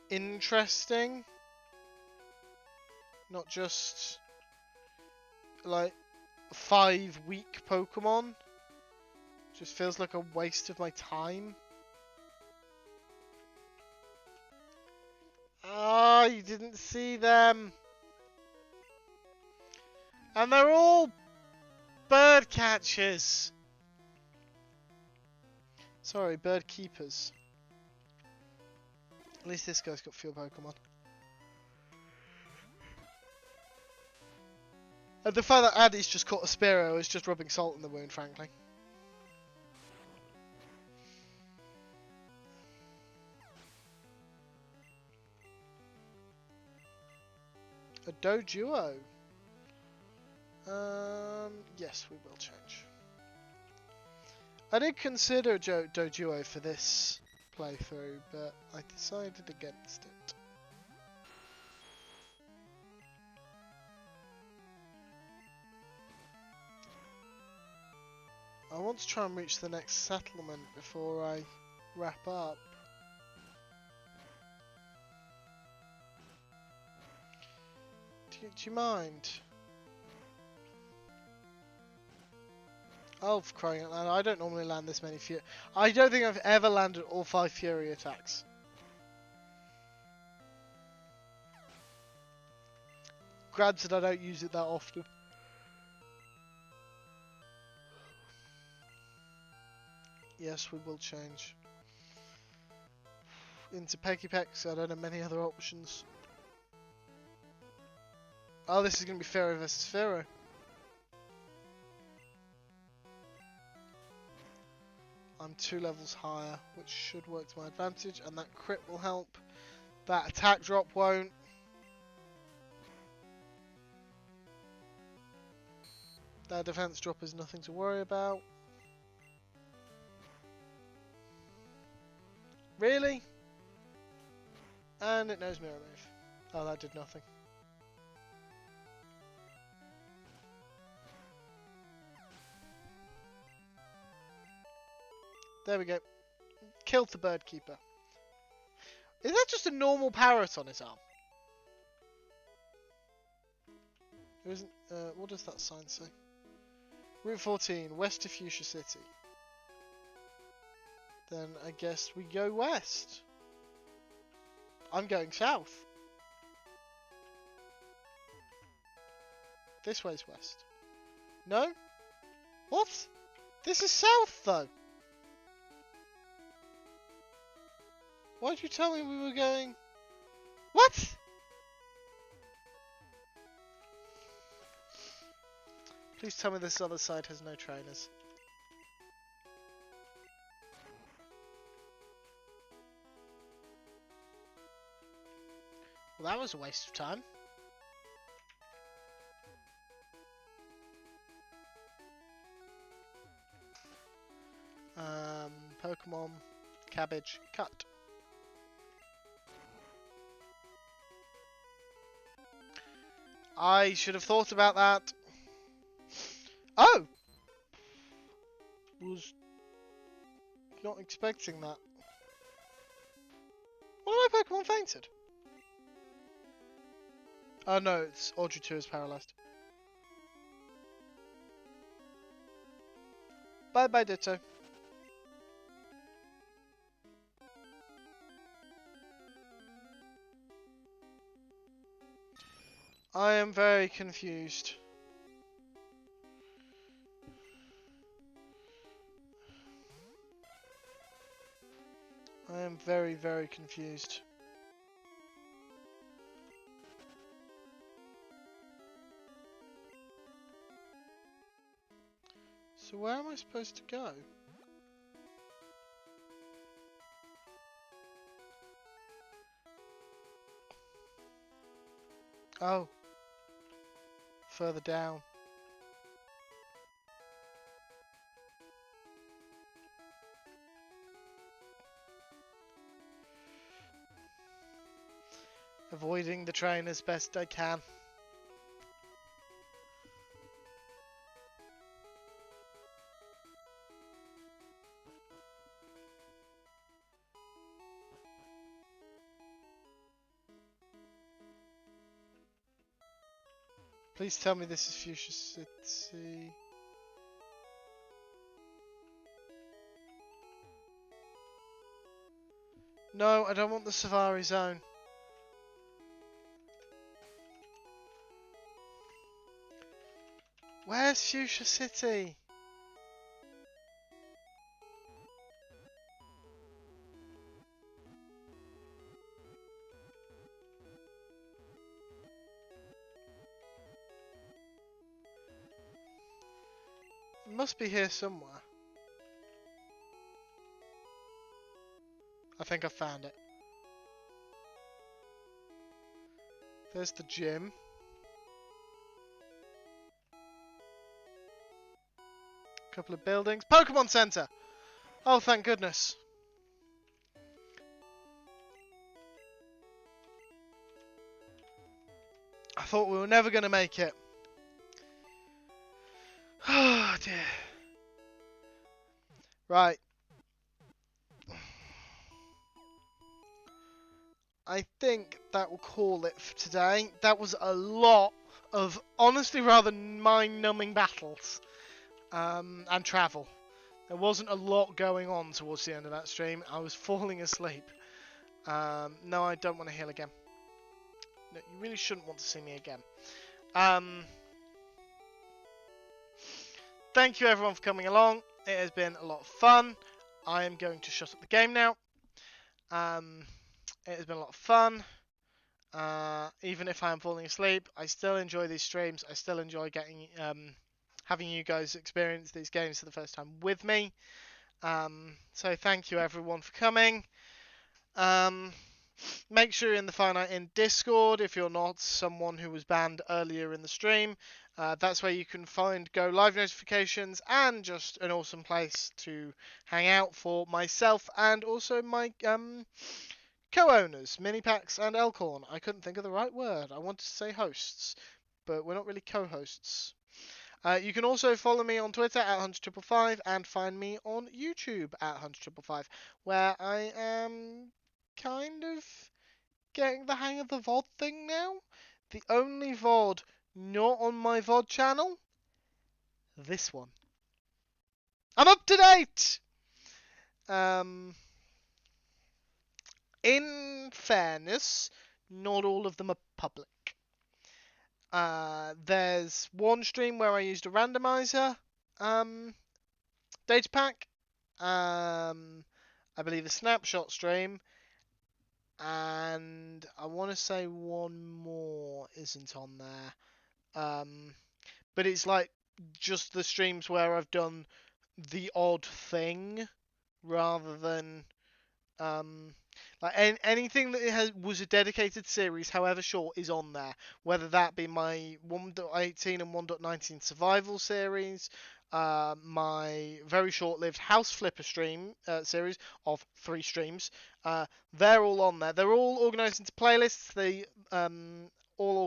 interesting. Not just like 5 weak Pokemon. Just feels like a waste of my time. Oh, you didn't see them. And they're all bird catchers. Sorry, bird keepers. At least this guy's got fewer Pokemon. And the fact that Addy's just caught a Spearow is just rubbing salt in the wound, frankly. A Doduo. Yes, we will change. I did consider a Doduo for this playthrough, but I decided against it. I want to try and reach the next settlement before I wrap up. Do you mind? Oh, for crying out loud, I don't normally land this many Fury. I don't think I've ever landed all 5 Fury attacks. Granted, I don't use it that often. Yes, we will change. Into Pecky-Pecks, I don't have many other options. Oh, this is going to be Pharaoh versus Pharaoh. I'm 2 levels higher, which should work to my advantage, and that crit will help. That attack drop won't. That defense drop is nothing to worry about. Really? And it knows Mirror Move. Oh, that did nothing. There we go. Killed the bird keeper. Is that just a normal parrot on his arm? There isn't. What does that sign say? Route 14, west of Fuchsia City. Then I guess we go west. I'm going south. This way's west. No? What? This is south though. Why'd you tell me we were going... What? Please tell me this other side has no trainers. Well, that was a waste of time. Pokemon, cabbage, cut. I should have thought about that. Oh! Was not expecting that. One of my Pokemon fainted. Oh no, it's Audrey 2 is paralysed. Bye bye, Ditto. I am very confused. I am very, very confused. So where am I supposed to go? Oh. Further down. Avoiding the train as best I can. Please tell me this is Fuchsia City. No, I don't want the Safari Zone. Where's Fuchsia City? It must be here somewhere. I think I found it. There's the gym. Couple of buildings. Pokemon Center! Oh, thank goodness. I thought we were never going to make it. Oh, dear. Right. I think that will call it for today. That was a lot of, honestly, rather mind-numbing battles. And travel. There wasn't a lot going on towards the end of that stream. I was falling asleep. No, I don't want to heal again. No, you really shouldn't want to see me again. Thank you everyone for coming along. It has been a lot of fun. I am going to shut up the game now. It has been a lot of fun. Even if I am falling asleep, I still enjoy these streams. I still enjoy getting having you guys experience these games for the first time with me. So thank you everyone for coming. Make sure you're in the Finite in Discord if you're not someone who was banned earlier in the stream. That's where you can find go live notifications and just an awesome place to hang out for myself and also my co-owners, Minipax and Elkhorn. I couldn't think of the right word. I wanted to say hosts, but we're not really co-hosts. You can also follow me on Twitter at Hunter555 and find me on YouTube at Hunter555, where I am kind of getting the hang of the VOD thing now. The only VOD not on my VOD channel, this one. I'm up to date! In fairness, not all of them are public. There's one stream where I used a randomizer data pack. I believe a snapshot stream. And I want to say one more isn't on there. But it's like just the streams where I've done the odd thing rather than like anything that was a dedicated series, however short, is on there. Whether that be my 1.18 and 1.19 survival series, my very short-lived House Flipper stream series of 3 streams, they're all on there. They're all organised into playlists. They all